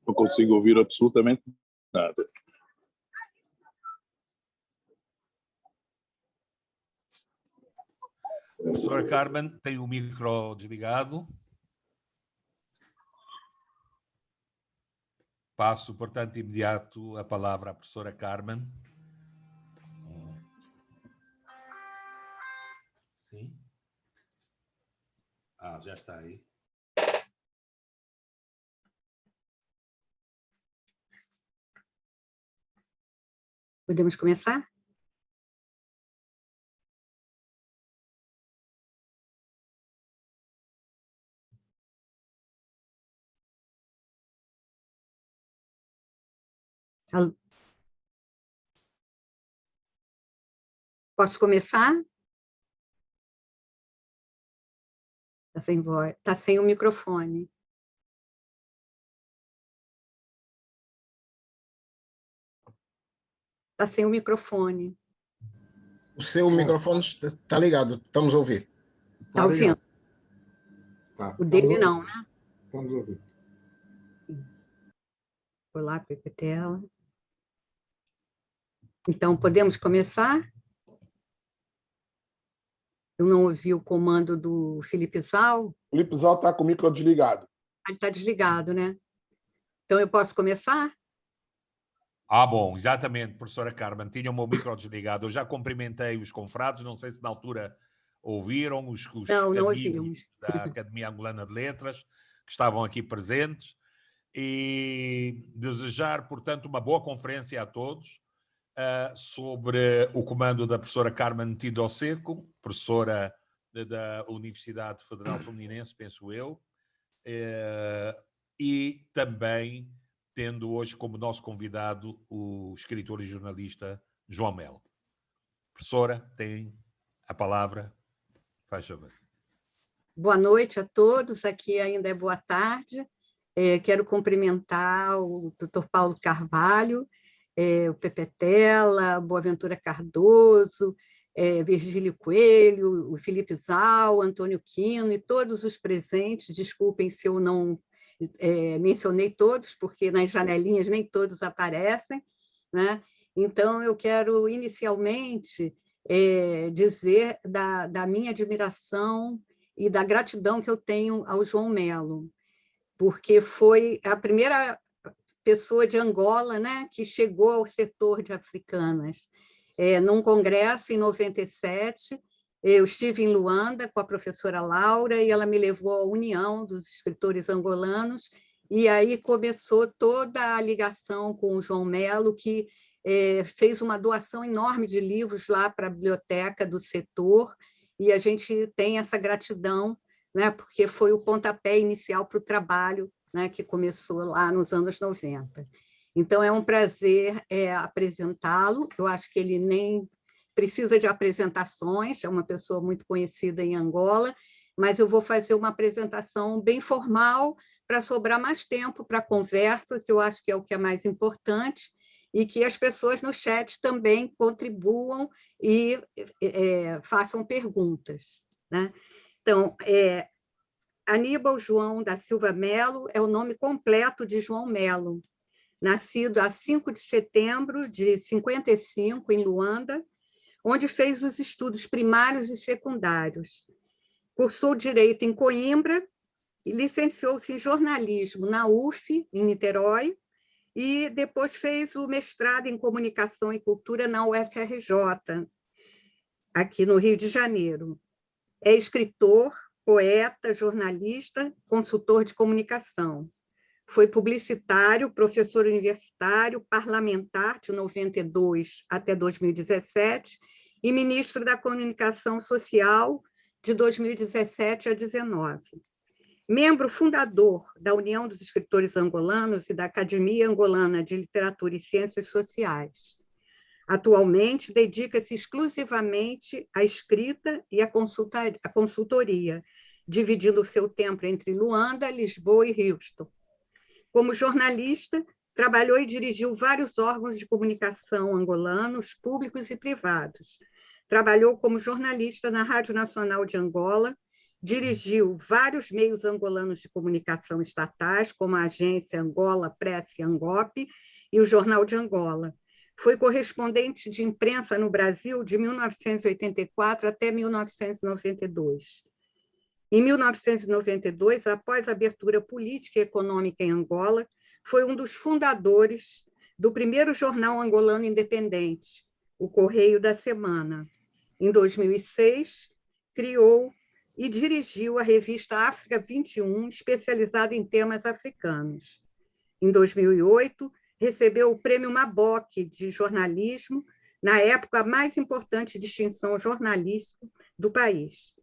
Não consigo ouvir absolutamente nada. Professora Carmen, tem o micro desligado. Passo, portanto, de imediato a palavra à professora Carmen. Sim. Já está aí. Podemos começar? Posso começar? Está sem voz, está sem o microfone. Está sem o microfone. O seu microfone está ligado, estamos a ouvir. Está ouvindo? Tá. O dele não, né? Estamos ouvindo. Vou lá, Pepetela. Então, podemos começar? Eu não ouvi o comando do Felipe Zal. O Felipe Zal está com o micro desligado. Ele está desligado, né? Então, eu posso começar? Bom, exatamente, professora Carmen, tinha o meu micro desligado. Eu já cumprimentei os confrades, não sei se na altura ouviram, os não amigos ouvimos. da Academia Angolana de Letras, que estavam aqui presentes, e desejar, portanto, uma boa conferência a todos sobre o comando da professora Carmen Tido Seco, professora da Universidade Federal Fluminense, penso eu, e também tendo hoje como nosso convidado o escritor e jornalista João Melo. Professora, tem a palavra, faz favor. Boa noite a todos, aqui ainda é boa tarde. Quero cumprimentar o Dr. Paulo Carvalho, o Pepetela, Boaventura Cardoso, Virgílio Coelho, o Felipe Zal, Antônio Quino e todos os presentes. Desculpem se eu não mencionei todos, porque nas janelinhas nem todos aparecem, né? Então, eu quero inicialmente dizer da minha admiração e da gratidão que eu tenho ao João Melo, porque foi a primeira pessoa de Angola, né, que chegou ao setor de africanas. Num congresso, em 97, eu estive em Luanda com a professora Laura e ela me levou à União dos Escritores Angolanos, e aí começou toda a ligação com o João Melo, que fez uma doação enorme de livros lá para a biblioteca do setor, e a gente tem essa gratidão, né, porque foi o pontapé inicial para o trabalho, né, que começou lá nos anos 90. Então, é um prazer apresentá-lo. Eu acho que ele nem precisa de apresentações, é uma pessoa muito conhecida em Angola, mas eu vou fazer uma apresentação bem formal para sobrar mais tempo para a conversa, que eu acho que é o que é mais importante, e que as pessoas no chat também contribuam e façam perguntas, né? Então, Aníbal João da Silva Melo é o nome completo de João Melo, nascido a 5 de setembro de 55, em Luanda, onde fez os estudos primários e secundários. Cursou Direito em Coimbra e licenciou-se em Jornalismo na UF, em Niterói, e depois fez o mestrado em Comunicação e Cultura na UFRJ, aqui no Rio de Janeiro. É escritor, poeta, jornalista, consultor de comunicação. Foi publicitário, professor universitário, parlamentar de 92 até 2017 e ministro da Comunicação Social de 2017 a 2019. Membro fundador da União dos Escritores Angolanos e da Academia Angolana de Literatura e Ciências Sociais. Atualmente, dedica-se exclusivamente à escrita e à consultoria, dividindo o seu tempo entre Luanda, Lisboa e Houston. Como jornalista, trabalhou e dirigiu vários órgãos de comunicação angolanos, públicos e privados. Trabalhou como jornalista na Rádio Nacional de Angola, Dirigiu vários meios angolanos de comunicação estatais, como a Agência Angola Press Angope e o Jornal de Angola. Foi correspondente de imprensa no Brasil de 1984 até 1992. Em 1992, após a abertura política e econômica em Angola, foi um dos fundadores do primeiro jornal angolano independente, o Correio da Semana. Em 2006, criou e dirigiu a revista África 21, especializada em temas africanos. Em 2008, recebeu o Prêmio Maboque de jornalismo, na época a mais importante distinção jornalística do país.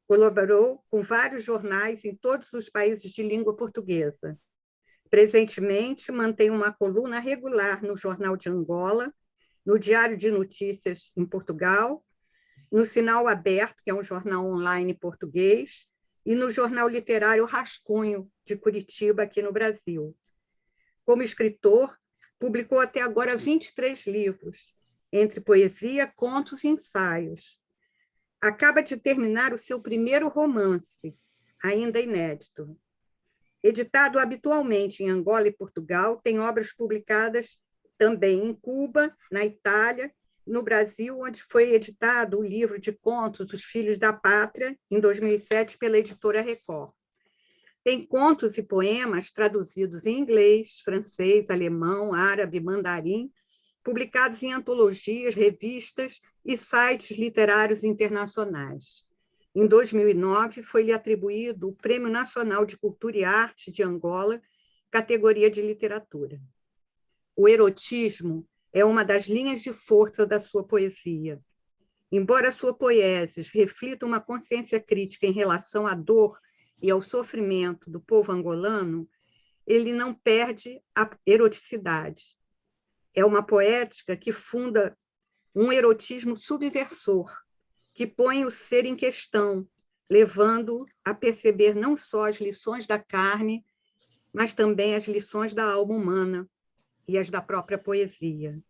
Colaborou com vários jornais em todos os países de língua portuguesa. Presentemente, mantém uma coluna regular no Jornal de Angola, no Diário de Notícias em Portugal, no Sinal Aberto, que é um jornal online português, e no jornal literário Rascunho, de Curitiba, aqui no Brasil. Como escritor, publicou até agora 23 livros, entre poesia, contos e ensaios. Acaba de terminar o seu primeiro romance, ainda inédito. Editado habitualmente em Angola e Portugal, tem obras publicadas também em Cuba, na Itália, no Brasil, onde foi editado o livro de contos Os Filhos da Pátria, em 2007, pela editora Record. Tem contos e poemas traduzidos em inglês, francês, alemão, árabe, mandarim, publicados em antologias, revistas e sites literários internacionais. Em 2009, foi-lhe atribuído o Prêmio Nacional de Cultura e Arte de Angola, categoria de literatura. O erotismo é uma das linhas de força da sua poesia. Embora sua poiesis reflita uma consciência crítica em relação à dor e ao sofrimento do povo angolano, ele não perde a eroticidade. É uma poética que funda um erotismo subversor, que põe o ser em questão, levando-o a perceber não só as lições da carne, mas também as lições da alma humana e as da própria poesia.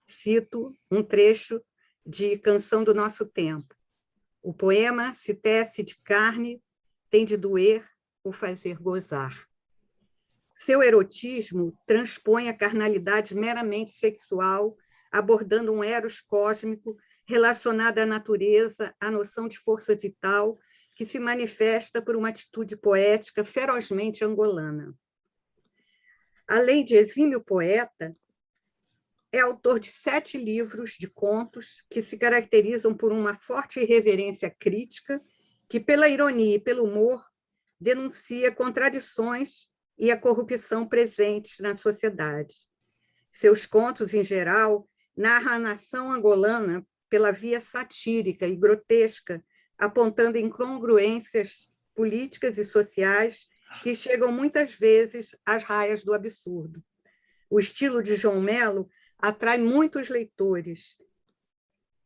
Cito um trecho de Canção do Nosso Tempo. O poema se tece de carne, tem de doer ou fazer gozar. Seu erotismo transpõe a carnalidade meramente sexual, abordando um eros cósmico relacionado à natureza, à noção de força vital, que se manifesta por uma atitude poética ferozmente angolana. Além de exímio poeta, é autor de 7 livros de contos que se caracterizam por uma forte irreverência crítica, que, pela ironia e pelo humor, denuncia contradições e a corrupção presentes na sociedade. Seus contos, em geral, narram a nação angolana pela via satírica e grotesca, apontando incongruências políticas e sociais que chegam muitas vezes às raias do absurdo. O estilo de João Melo atrai muitos leitores.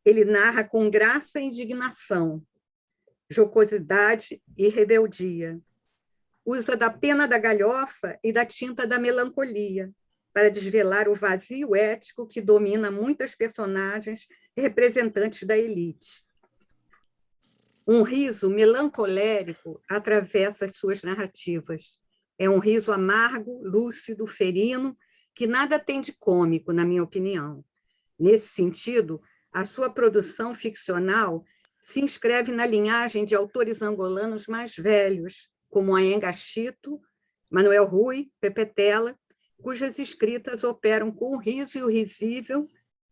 Ele narra com graça e indignação, jocosidade e rebeldia. Usa da pena da galhofa e da tinta da melancolia para desvelar o vazio ético que domina muitas personagens representantes da elite. Um riso melancolérico atravessa as suas narrativas. É um riso amargo, lúcido, ferino, que nada tem de cômico, na minha opinião. Nesse sentido, a sua produção ficcional se inscreve na linhagem de autores angolanos mais velhos, como Aenga Chito, Manuel Rui, Pepetela, cujas escritas operam com o riso e o risível,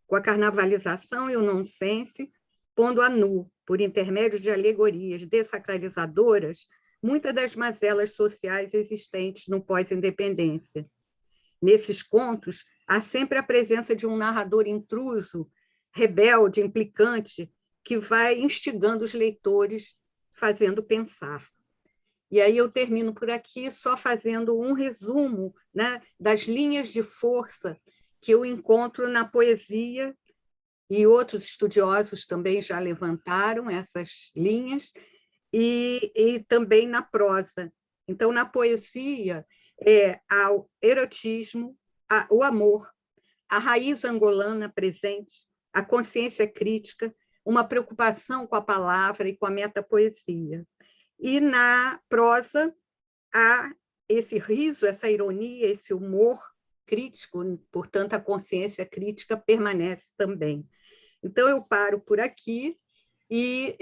com a carnavalização e o nonsense, pondo a nu, por intermédio de alegorias dessacralizadoras, muitas das mazelas sociais existentes no pós-independência. Nesses contos, há sempre a presença de um narrador intruso, rebelde, implicante, que vai instigando os leitores, fazendo pensar. E aí eu termino por aqui só fazendo um resumo, né, das linhas de força que eu encontro na poesia, e outros estudiosos também já levantaram essas linhas, e também na prosa. Então, na poesia, há o erotismo, o amor, a raiz angolana presente, a consciência crítica, uma preocupação com a palavra e com a metapoesia. E na prosa há esse riso, essa ironia, esse humor crítico, portanto, a consciência crítica permanece também. Então, eu paro por aqui e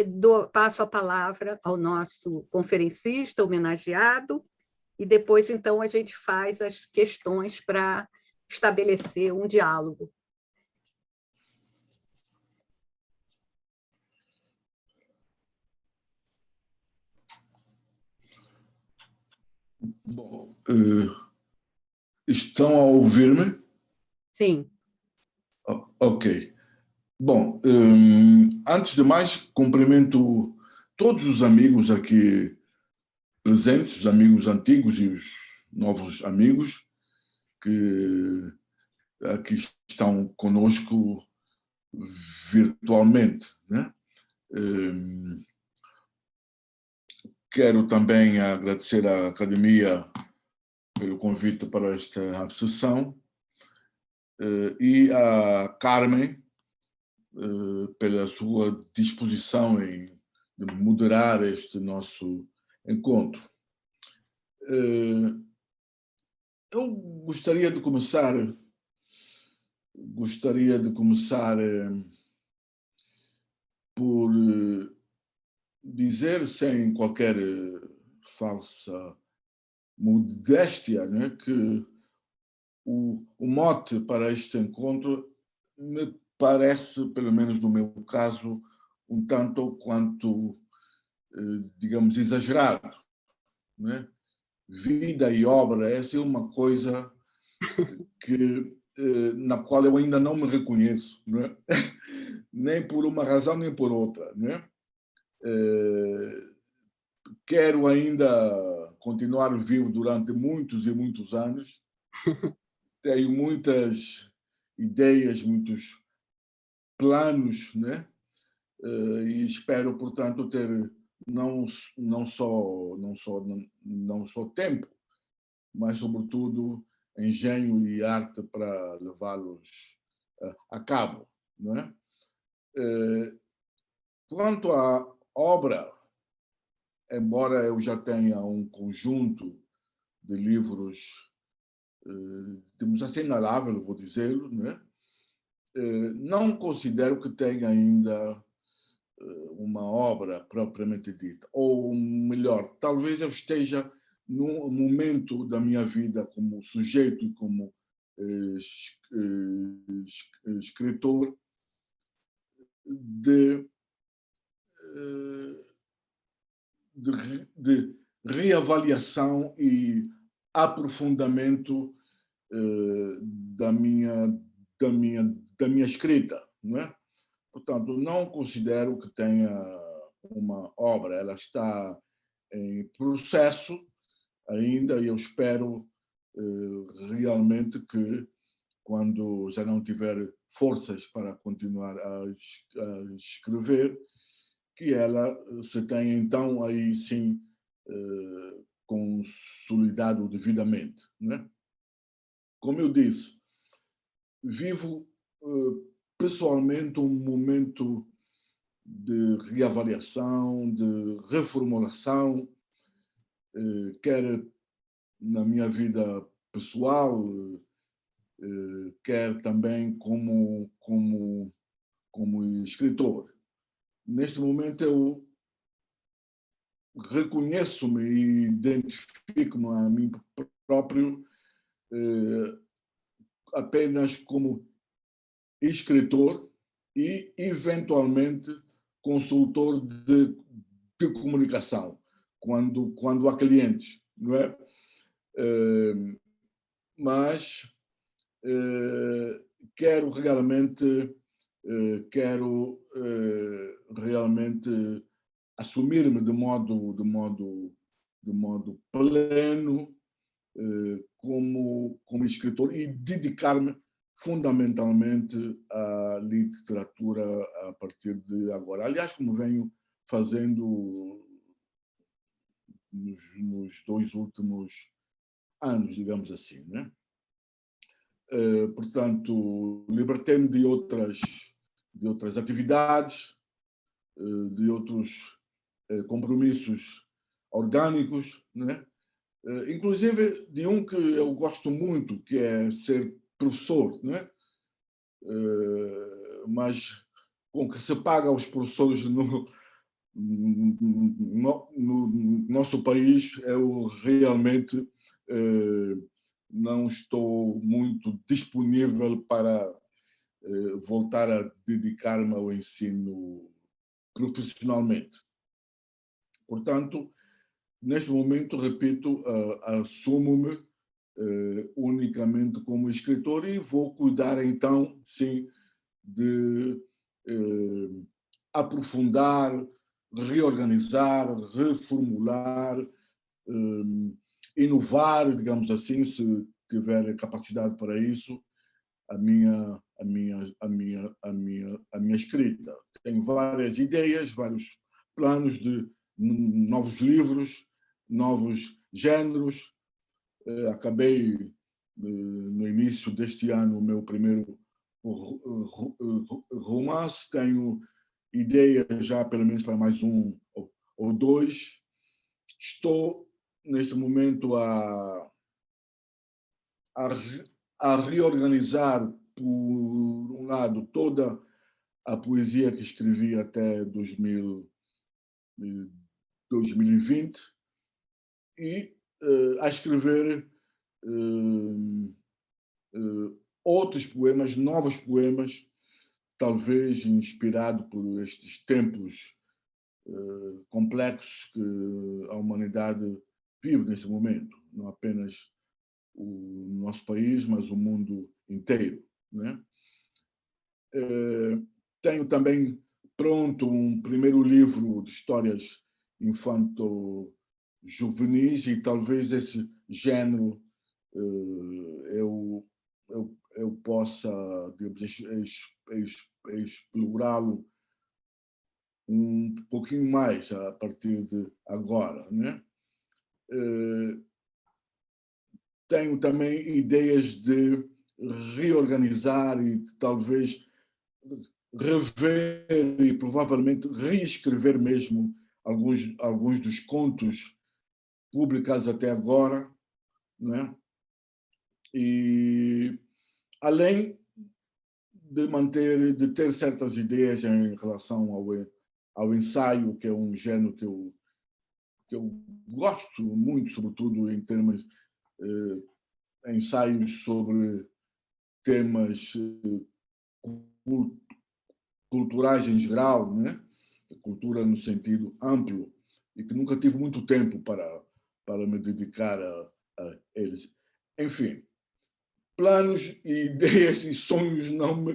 passo a palavra ao nosso conferencista homenageado, e depois, então, a gente faz as questões para estabelecer um diálogo. Bom, estão a ouvir-me? Sim. Ok. Bom, antes de mais, cumprimento todos os amigos aqui presentes, os amigos antigos e os novos amigos que aqui estão conosco virtualmente, né? Quero também agradecer à Academia pelo convite para esta sessão e a Carmen pela sua disposição em moderar este nosso encontro. Eu gostaria de começar por dizer, sem qualquer falsa modéstia, né, que o mote para este encontro me parece, pelo menos no meu caso, um tanto quanto, digamos, exagerado, né? Vida e obra, essa é uma coisa na qual eu ainda não me reconheço, né? Nem por uma razão nem por outra, né? Quero ainda continuar vivo durante muitos e muitos anos. Tenho muitas ideias, muitos planos, né? E espero, portanto, ter não só tempo, mas, sobretudo, engenho e arte para levá-los a cabo, não é? Quanto à obra, embora eu já tenha um conjunto de livros, digamos, assinalável, vou dizê-lo, né? Não considero que tenha ainda uma obra propriamente dita. Ou melhor, talvez eu esteja num momento da minha vida como sujeito e como escritor de reavaliação e aprofundamento da minha escrita, não é? Portanto, não considero que tenha uma obra, ela está em processo ainda e eu espero realmente que, quando já não tiver forças para continuar a escrever, que ela se tenha então aí sim consolidado devidamente, né? Como eu disse, vivo pessoalmente um momento de reavaliação, de reformulação, quer na minha vida pessoal, quer também como escritor. Neste momento eu reconheço-me e identifico-me a mim próprio apenas como escritor e, eventualmente, consultor de comunicação, quando há clientes, não é? Mas quero realmente assumir-me de modo pleno como escritor e dedicar-me fundamentalmente à literatura a partir de agora. Aliás, como venho fazendo nos 2 últimos anos, digamos assim, né? Portanto, libertei-me de outras atividades, de outros compromissos orgânicos, né? Inclusive de um que eu gosto muito, que é ser professor, né? Mas com que se paga aos professores no nosso país, eu realmente não estou muito disponível para voltar a dedicar-me ao ensino profissionalmente. Portanto, neste momento, repito, assumo-me unicamente como escritor e vou cuidar, então, sim, de aprofundar, reorganizar, reformular, inovar, digamos assim, se tiver capacidade para isso, a minha escrita. Tenho várias ideias, vários planos de novos livros, novos géneros. Acabei, no início deste ano, o meu primeiro romance. Tenho ideias já, pelo menos, para mais um ou dois. Estou, neste momento, a reorganizar, por um lado, toda a poesia que escrevi até 2020 e a escrever outros poemas, novos poemas, talvez inspirado por estes tempos complexos que a humanidade vive nesse momento, não apenas o nosso país, mas o mundo inteiro, né? Tenho também pronto um primeiro livro de histórias infanto-juvenis e talvez esse género eu possa explorá-lo um pouquinho mais a partir de agora, né? Tenho também ideias de reorganizar e de, talvez, rever e provavelmente reescrever mesmo alguns dos contos publicados até agora, né? E além de ter certas ideias em relação ao ensaio, que é um género que eu gosto muito, sobretudo em termos ensaios sobre temas culturais em geral, né? Cultura no sentido amplo, e que nunca tive muito tempo para me dedicar a eles. Enfim, planos, ideias e sonhos não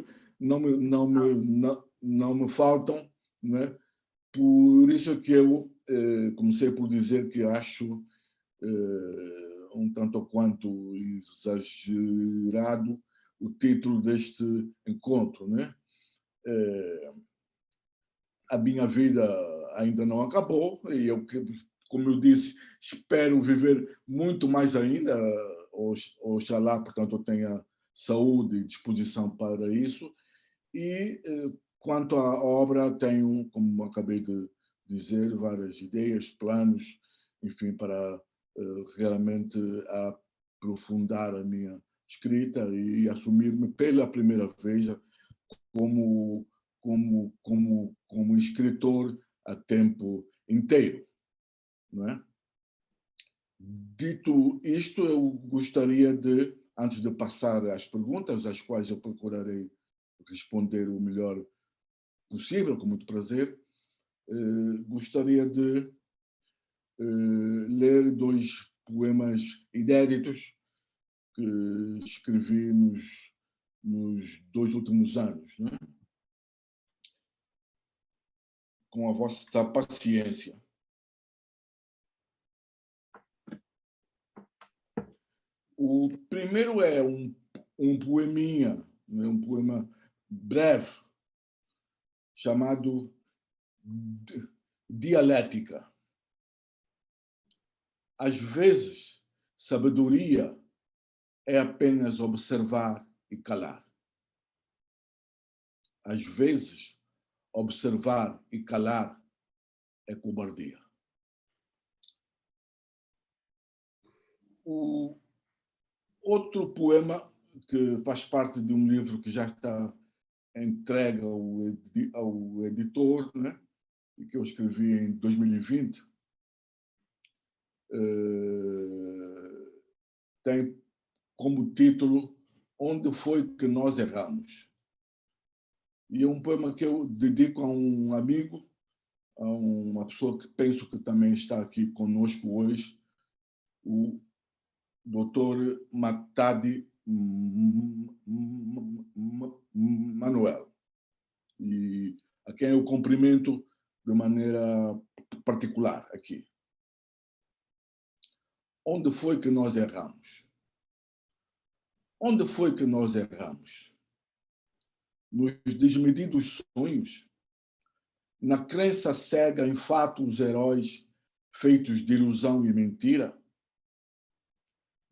me faltam, né? Por isso que eu comecei por dizer que acho um tanto ou quanto exagerado o título deste encontro, né? A minha vida ainda não acabou e eu, como eu disse, espero viver muito mais ainda. Oxalá, portanto, eu tenha saúde e disposição para isso. E quanto à obra, tenho, como acabei de dizer, várias ideias, planos, enfim, para realmente aprofundar a minha escrita e assumir-me pela primeira vez como escritor a tempo inteiro, não é? Dito isto, eu gostaria de, antes de passar às perguntas, às quais eu procurarei responder o melhor possível, com muito prazer, gostaria de ler 2 poemas inéditos que escrevi nos 2 últimos anos, né? Com a vossa paciência. O primeiro é um poeminha, né? Um poema breve, chamado Dialética. Às vezes, sabedoria é apenas observar e calar. Às vezes, observar e calar é cobardia. O outro poema, que faz parte de um livro que já está entregue ao editor, né? E que eu escrevi em 2020, tem como título Onde foi que nós erramos? E é um poema que eu dedico a um amigo, a uma pessoa que penso que também está aqui conosco hoje, o Dr. Matadi Manuel, e a quem eu cumprimento de maneira particular aqui. Onde foi que nós erramos? Onde foi que nós erramos? Nos desmedidos sonhos? Na crença cega em fatos heróis feitos de ilusão e mentira?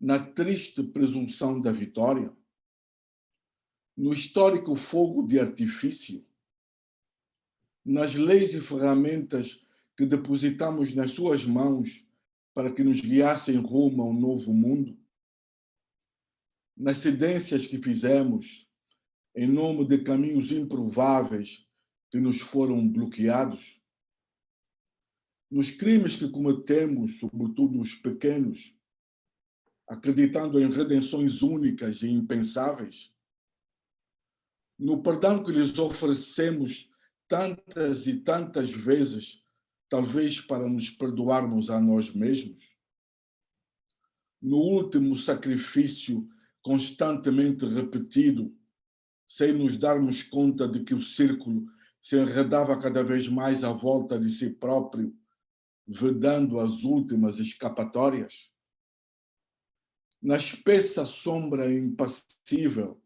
Na triste presunção da vitória? No histórico fogo de artifício? Nas leis e ferramentas que depositamos nas suas mãos para que nos guiassem rumo a um novo mundo? Nas cedências que fizemos em nome de caminhos improváveis que nos foram bloqueados? Nos crimes que cometemos, sobretudo os pequenos, acreditando em redenções únicas e impensáveis? No perdão que lhes oferecemos tantas e tantas vezes, talvez para nos perdoarmos a nós mesmos? No último sacrifício constantemente repetido, sem nos darmos conta de que o círculo se enredava cada vez mais à volta de si próprio, vedando as últimas escapatórias? Na espessa sombra impassível,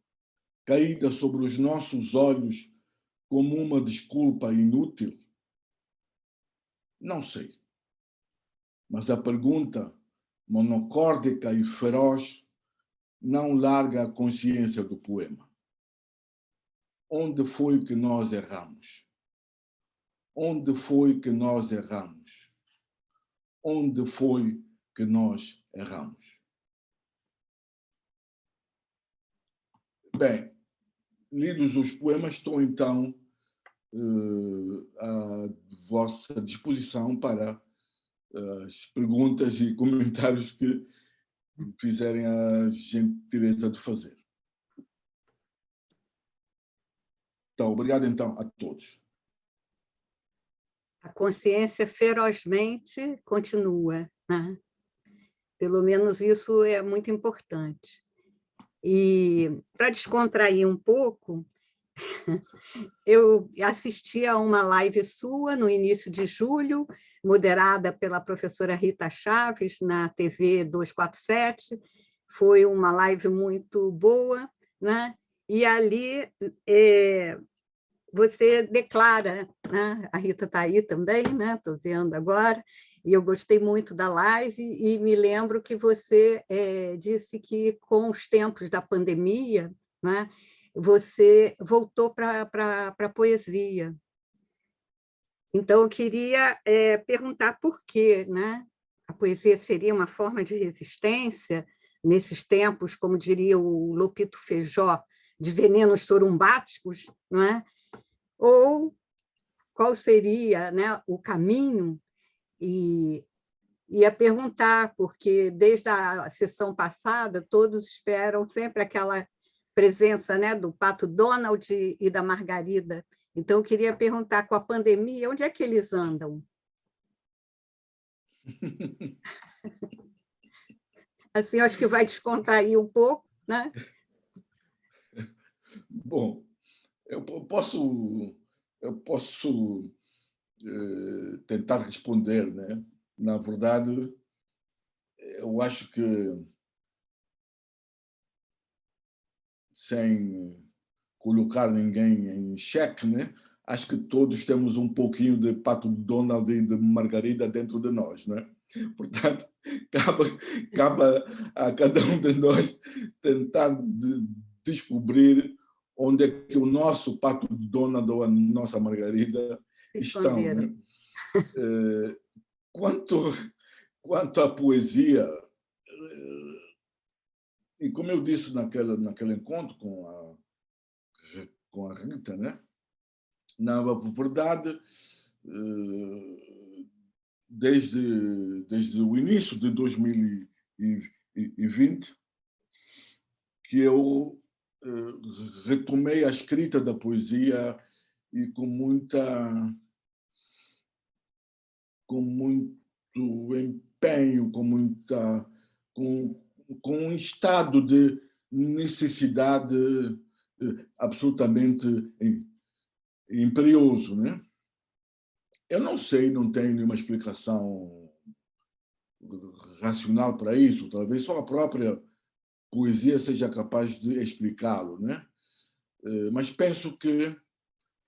caída sobre os nossos olhos como uma desculpa inútil? Não sei. Mas a pergunta, monocórdica e feroz, não larga a consciência do poema. Onde foi que nós erramos? Onde foi que nós erramos? Onde foi que nós erramos? Bem, lidos os poemas, estou então à vossa disposição para as perguntas e comentários que fizerem a gentileza de fazer. Então, obrigado então a todos. A consciência ferozmente continua, né? Pelo menos isso é muito importante. E, para descontrair um pouco, eu assisti a uma live sua no início de julho, moderada pela professora Rita Chaves, na TV 247. Foi uma live muito boa, né? E ali você declara, né? A Rita está aí também, né? Estou vendo agora, e eu gostei muito da live, e me lembro que você disse que, com os tempos da pandemia, né, você voltou para a poesia. Então, eu queria perguntar por quê, né? A poesia seria uma forma de resistência nesses tempos, como diria o Lopito Feijó, de venenos sorumbáticos, não é? Ou qual seria, né, o caminho? E ia perguntar, porque desde a sessão passada todos esperam sempre aquela presença, né, do Pato Donald e da Margarida. Então, eu queria perguntar, com a pandemia, onde é que eles andam? Assim, acho que vai descontrair um pouco, né? Bom, eu posso tentar responder, né? Na verdade, eu acho que, sem colocar ninguém em xeque, né? Acho que todos temos um pouquinho de Pato Donald e de Margarida dentro de nós, né? Portanto, cabe a cada um de nós tentar descobrir onde é que o nosso Pato Donald ou a nossa Margarida estão. Né? Quanto à poesia, e como eu disse naquele encontro com a Rita, né? Na verdade, desde o início de 2020, que eu retomei a escrita da poesia e com muito empenho, com um estado de necessidade absolutamente imperioso, né? Eu não sei, não tenho nenhuma explicação racional para isso. Talvez só a própria poesia seja capaz de explicá-lo, né? Mas penso que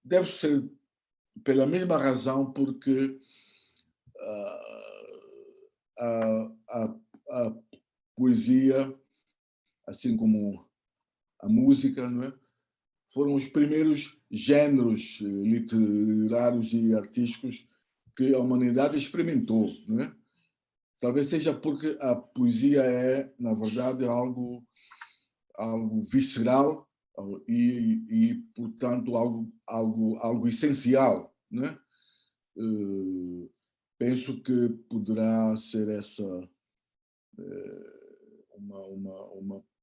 deve ser pela mesma razão porque a poesia, assim como a música, não é? Foram os primeiros géneros literários e artísticos que a humanidade experimentou, não é? Talvez seja porque a poesia é, na verdade, algo visceral e portanto, algo essencial, né? Penso que poderá ser essa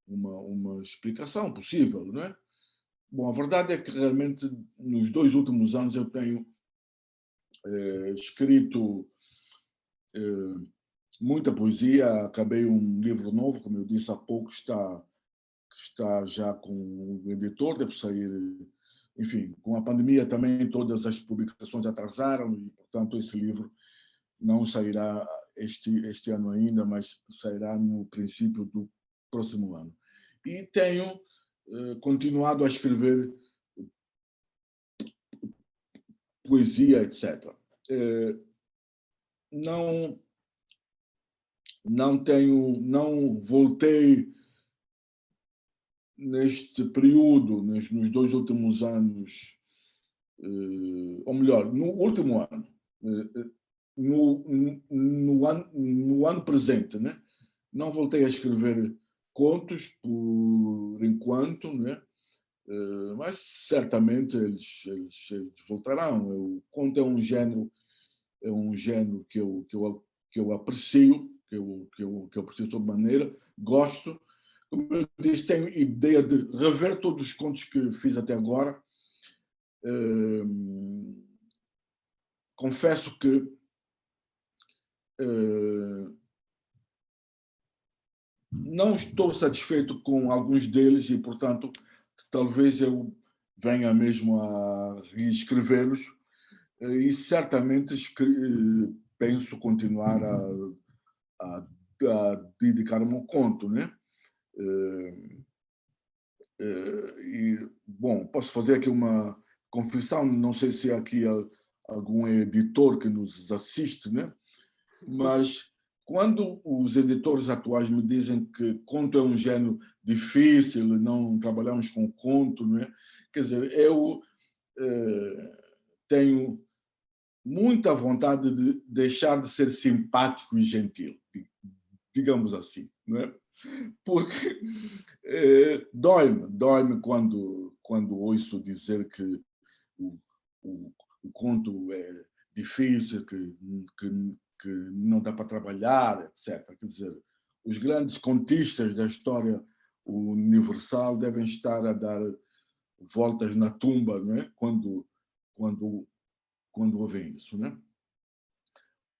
uma explicação possível, não é? Bom, a verdade é que realmente nos 2 últimos anos eu tenho escrito muita poesia. Acabei um livro novo, como eu disse há pouco, está já com o editor, deve sair, enfim, com a pandemia também todas as publicações atrasaram e, portanto, esse livro não sairá este ano ainda, mas sairá no princípio do próximo ano. E tenho continuado a escrever poesia, etc. Não voltei neste período, nos 2 últimos anos, ou melhor, no último ano, no ano presente, né? Não voltei a escrever contos por enquanto, né? Mas certamente eles voltarão. O conto é um gênero que eu aprecio, que eu aprecio de toda maneira, gosto. Como eu disse, tenho ideia de rever todos os contos que fiz até agora. Confesso que não estou satisfeito com alguns deles e, portanto, talvez eu venha mesmo a reescrevê-los e certamente penso continuar a dedicar-me ao conto, né? E, bom, posso fazer aqui uma confissão, não sei se aqui há algum editor que nos assiste, né? Mas quando os editores atuais me dizem que conto é um gênero difícil, não trabalhamos com conto, né? Quer dizer, eu tenho muita vontade de deixar de ser simpático e gentil, digamos assim, não é? Porque dói-me quando ouço dizer que o conto é difícil, que não dá para trabalhar, etc. Quer dizer, os grandes contistas da história universal devem estar a dar voltas na tumba, não é? Quando ouvem isso, né?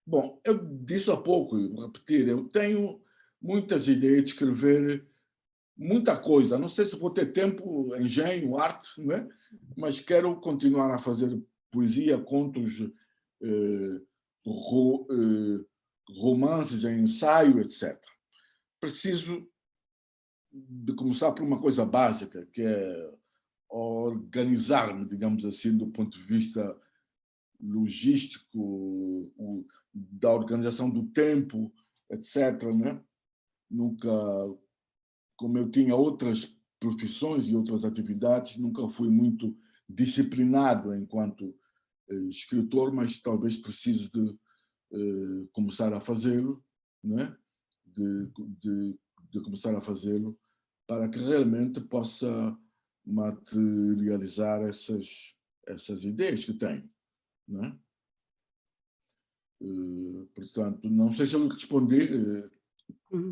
Bom, eu disse há pouco, e vou repetir, eu tenho muitas ideias de escrever muita coisa. Não sei se vou ter tempo, engenho, arte, não é? Mas quero continuar a fazer poesia, contos, romances, ensaio, etc. Preciso de começar por uma coisa básica, que é organizar-me, digamos assim, do ponto de vista logístico, da organização do tempo, etc. Né? Nunca, como eu tinha outras profissões e outras atividades, nunca fui muito disciplinado enquanto escritor, mas talvez precise de começar a fazê-lo, não é? de começar a fazê-lo para que realmente possa materializar essas ideias que tenho, não é? Portanto, não sei se eu respondi,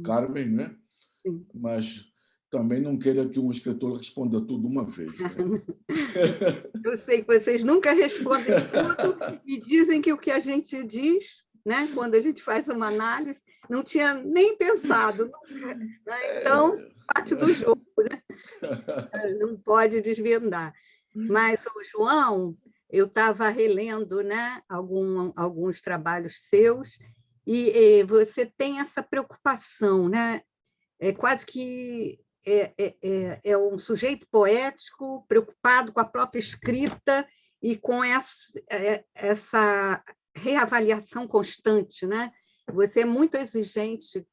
Carmen, né? Sim. Mas também não queira que um escritor responda tudo de uma vez. Né? Eu sei que vocês nunca respondem tudo e dizem que o que a gente diz, né, quando a gente faz uma análise, não tinha nem pensado nunca, né? Então, parte do jogo, né? Não pode desvendar. Mas, o João, eu estava relendo, né, alguns trabalhos seus, e você tem essa preocupação, né? É quase que é um sujeito poético preocupado com a própria escrita e com essa reavaliação constante, né? Você é muito exigente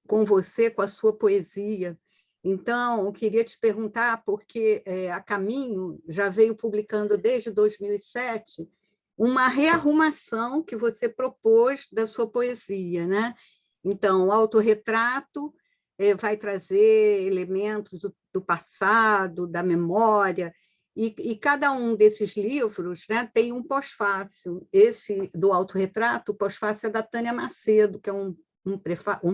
com você, com a sua poesia. Então, eu queria te perguntar, porque a Caminho já veio publicando desde 2007 uma rearrumação que você propôs da sua poesia, né? Então, o autorretrato vai trazer elementos do passado, da memória, e cada um desses livros, né, tem um pós-fácil. Esse do autorretrato, o pós-fácil é da Tânia Macedo, que é um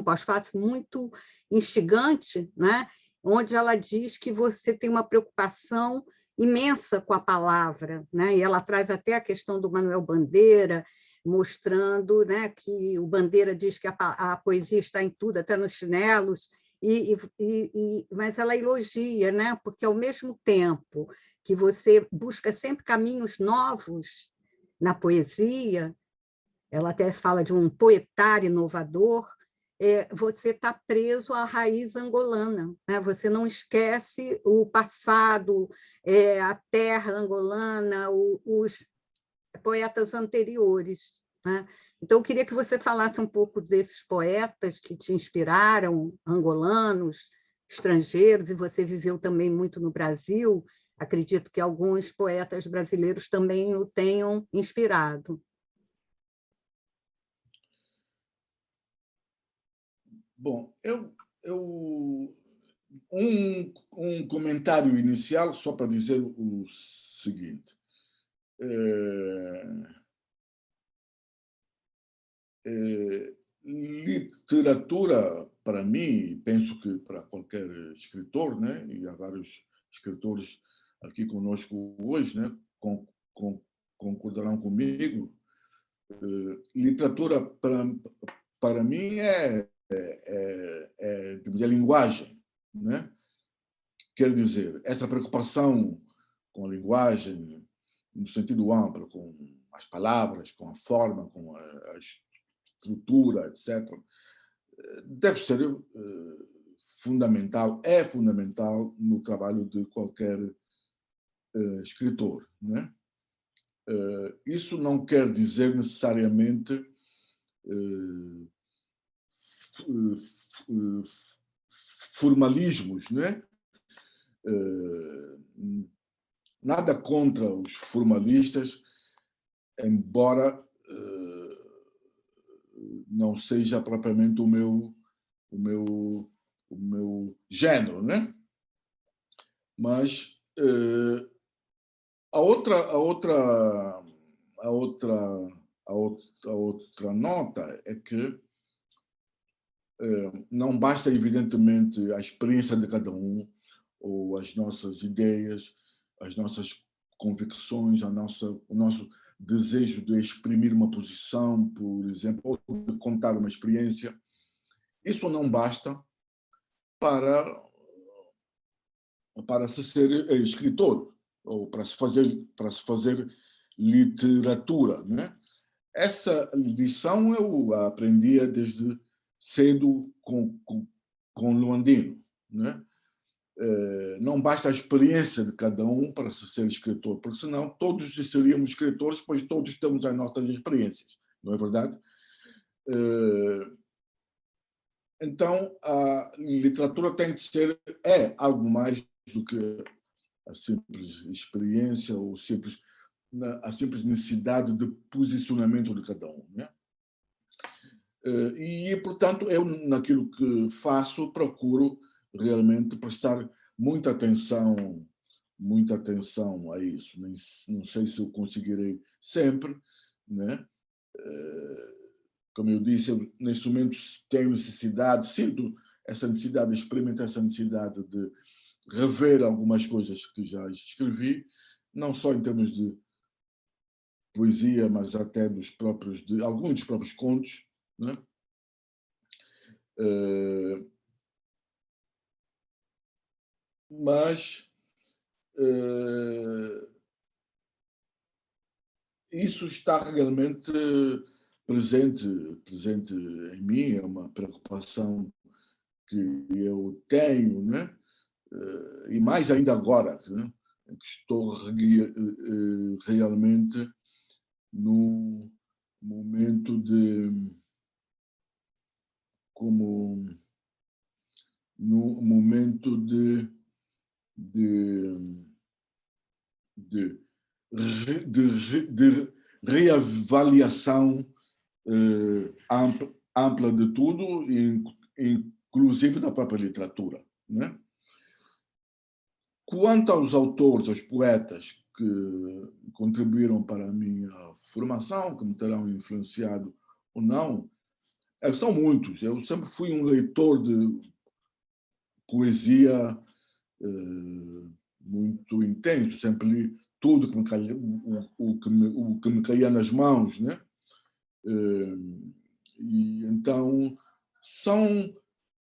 pós-fácil muito instigante, né, onde ela diz que você tem uma preocupação imensa com a palavra, né, e ela traz até a questão do Manuel Bandeira, mostrando, né, que o Bandeira diz que a poesia está em tudo, até nos chinelos, mas ela elogia, né, porque, ao mesmo tempo que você busca sempre caminhos novos na poesia, ela até fala de um poetário inovador, você está preso à raiz angolana, né? Você não esquece o passado, a terra angolana, os poetas anteriores, né? Então, eu queria que você falasse um pouco desses poetas que te inspiraram, angolanos, estrangeiros, e você viveu também muito no Brasil. Acredito que alguns poetas brasileiros também o tenham inspirado. Bom, um comentário inicial, só para dizer o seguinte. Literatura, para mim, penso que para qualquer escritor, né, e há vários escritores aqui conosco hoje, né, concordarão comigo, literatura, para mim, é linguagem, né? Quer dizer, essa preocupação com a linguagem, no sentido amplo, com as palavras, com a forma, com a estrutura, etc., deve ser fundamental, é fundamental no trabalho de qualquer escritor, né? Isso não quer dizer necessariamente formalismos, né? Nada contra os formalistas, embora não seja propriamente o meu gênero, né? Mas a outra nota é que não basta, evidentemente, a experiência de cada um, ou as nossas ideias, as nossas convicções, o nosso desejo de exprimir uma posição, por exemplo, ou de contar uma experiência. Isso não basta para se ser escritor, ou para se fazer literatura, né? Essa lição eu aprendia desde cedo com Luandino, né? Não basta a experiência de cada um para se ser escritor, porque senão todos seríamos escritores, pois todos temos as nossas experiências, não é verdade? Então, a literatura tem de ser algo mais do que a simples experiência ou a simples necessidade de posicionamento de cada um, né? E, portanto, eu, naquilo que faço, procuro realmente prestar muita atenção a isso. Não sei se eu conseguirei sempre, né? Como eu disse, eu, neste momento tenho necessidade, sinto essa necessidade, experimento essa necessidade de rever algumas coisas que já escrevi, não só em termos de poesia, mas até de alguns dos próprios contos, né? Mas isso está realmente presente em mim, é uma preocupação que eu tenho, né? E mais ainda agora, né? Que estou realmente num momento de reavaliação ampla de tudo, inclusive da própria literatura, né? Quanto aos autores, aos poetas que contribuíram para a minha formação, que me terão influenciado ou não, são muitos. Eu sempre fui um leitor de poesia muito intenso, sempre li tudo que me caía, o que me caía nas mãos, né? E então são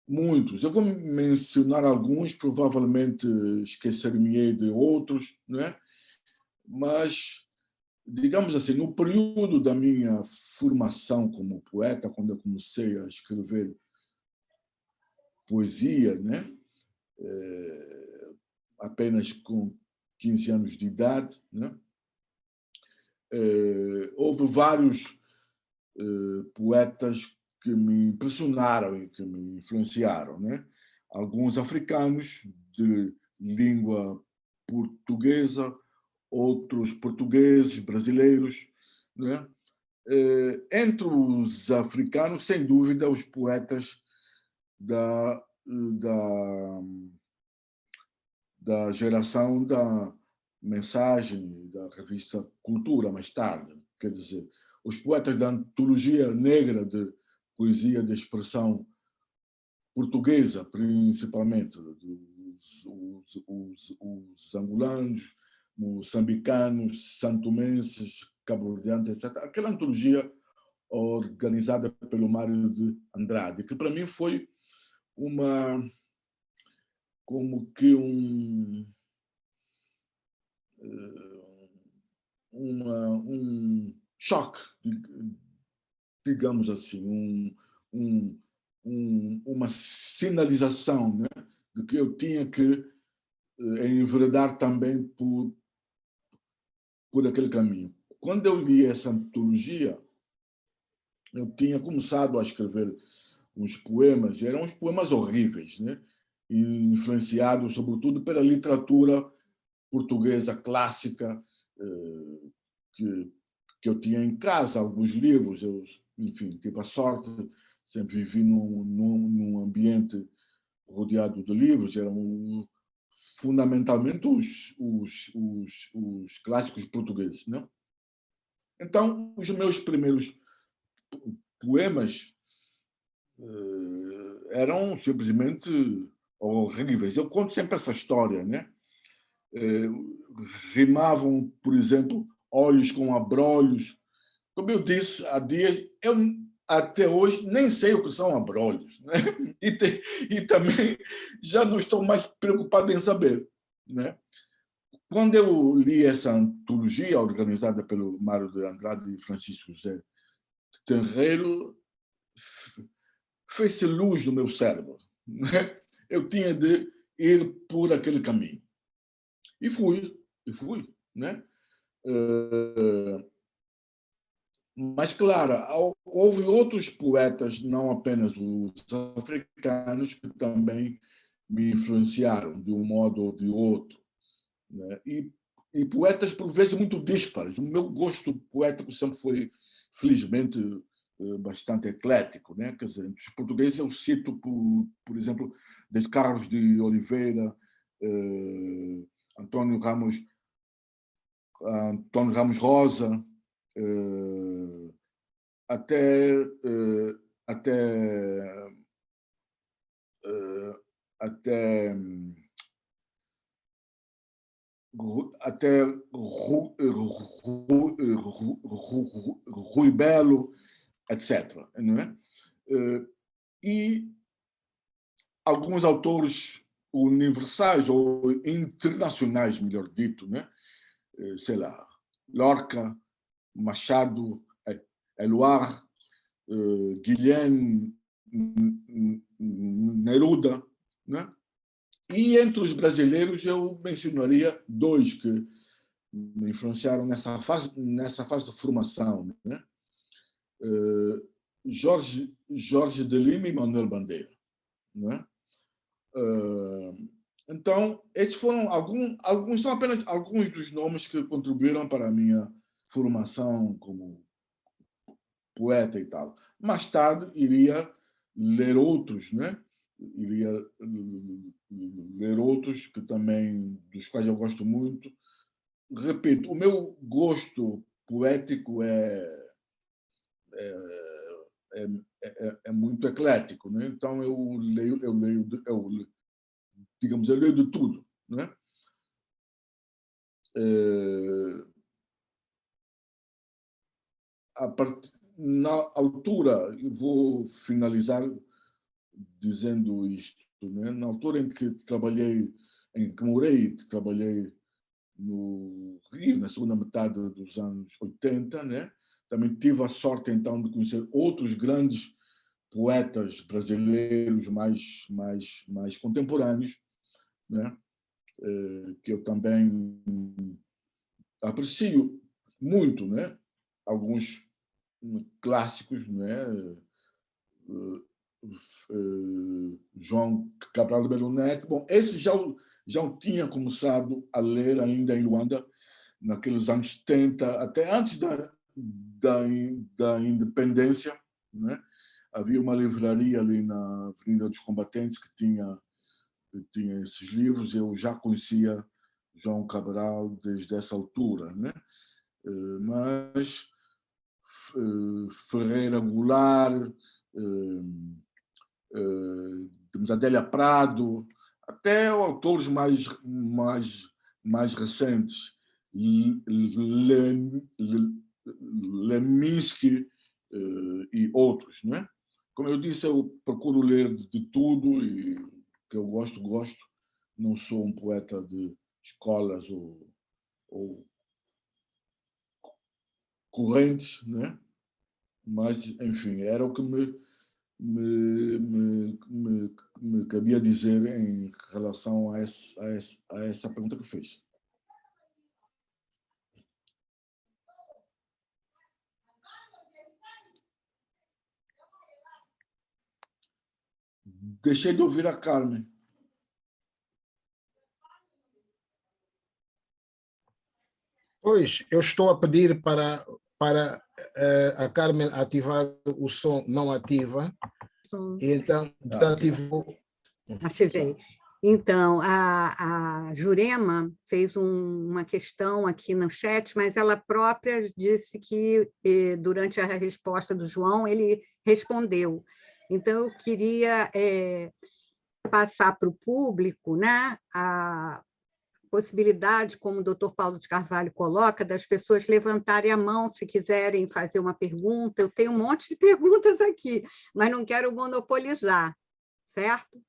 muitos. Eu vou mencionar alguns, provavelmente esquecer-me-ei de outros, né? Mas, digamos assim, no período da minha formação como poeta, quando eu comecei a escrever poesia, né? Apenas com 15 anos de idade, né? Houve vários poetas que me impressionaram e que me influenciaram, né? Alguns africanos de língua portuguesa, outros portugueses, brasileiros, né? Entre os africanos, sem dúvida, os poetas da geração da Mensagem, da revista Cultura, mais tarde. Quer dizer, os poetas da antologia negra de poesia de expressão portuguesa, principalmente, os angolanos, moçambicanos, santomenses, cabo-verdianos, etc. Aquela antologia organizada pelo Mário de Andrade, que para mim foi como que um choque, digamos assim, uma sinalização, né, de que eu tinha que enveredar também por aquele caminho. Quando eu li essa antologia, eu tinha começado a escrever uns poemas, e eram uns poemas horríveis, né, influenciados sobretudo pela literatura portuguesa clássica, que eu tinha em casa, alguns livros. Eu, enfim, tive a sorte, sempre vivi num ambiente rodeado de livros, eram fundamentalmente os clássicos portugueses, né? Então, os meus primeiros poemas eram simplesmente horríveis. Eu conto sempre essa história, né? Rimavam, por exemplo, olhos com abrolhos. Como eu disse há dias, eu até hoje nem sei o que são abrolhos, né? E também já não estou mais preocupado em saber, né? Quando eu li essa antologia organizada pelo Mário de Andrade e Francisco José Tenreiro, fez-se luz no meu cérebro, né? Eu tinha de ir por aquele caminho. E fui, né? Mas, claro, houve outros poetas, não apenas os africanos, que também me influenciaram de um modo ou de outro, né? E poetas, por vezes, muito díspares. O meu gosto poético sempre foi, felizmente, bastante eclético, né? Quer dizer, dos portugueses eu cito, por exemplo, desde Carlos de Oliveira, Antônio Ramos Rosa, até Rui Belo, etc. Não é? E alguns autores universais ou internacionais, melhor dito, né? Sei lá, Lorca, Machado, Eluard, Guilherme, Neruda, né? E entre os brasileiros eu mencionaria dois que me influenciaram nessa fase de formação, né? Jorge de Lima e Manuel Bandeira, né? Então, esses foram alguns, são apenas alguns dos nomes que contribuíram para a minha formação como poeta e tal. Mais tarde iria ler outros, né? Iria ler outros que também, dos quais eu gosto muito. Repito, o meu gosto poético é muito eclético, né? Então eu leio, digamos, eu leio de tudo, né? Na altura, eu vou finalizar dizendo isto, né? Na altura em que trabalhei no Rio, na segunda metade dos anos 80, né? Também tive a sorte, então, de conhecer outros grandes poetas brasileiros mais contemporâneos, né? Que eu também aprecio muito, né? Alguns clássicos, né? João Cabral de Melo Neto. Bom, esse já tinha começado a ler ainda em Luanda, naqueles anos 70, até antes da independência, né? Havia uma livraria ali na Avenida dos Combatentes que tinha esses livros. Eu já conhecia João Cabral desde essa altura, né? Mas Ferreira Goulart, temos Adélia Prado, até autores mais recentes, Leminski e outros, né? Como eu disse, eu procuro ler de tudo e que eu gosto. Não sou um poeta de escolas ou correntes, né? Mas, enfim, era o que me cabia dizer em relação a essa pergunta que fez. Deixei de ouvir a Carmen. Pois, eu estou a pedir para a Carmen ativar o som não ativa, e então desativou. Ativei. Então, a Jurema fez uma questão aqui no chat, mas ela própria disse que, durante a resposta do João, ele respondeu. Então, eu queria passar para o público, né, a possibilidade, como o doutor Paulo de Carvalho coloca, das pessoas levantarem a mão se quiserem fazer uma pergunta. Eu tenho um monte de perguntas aqui, mas não quero monopolizar, certo?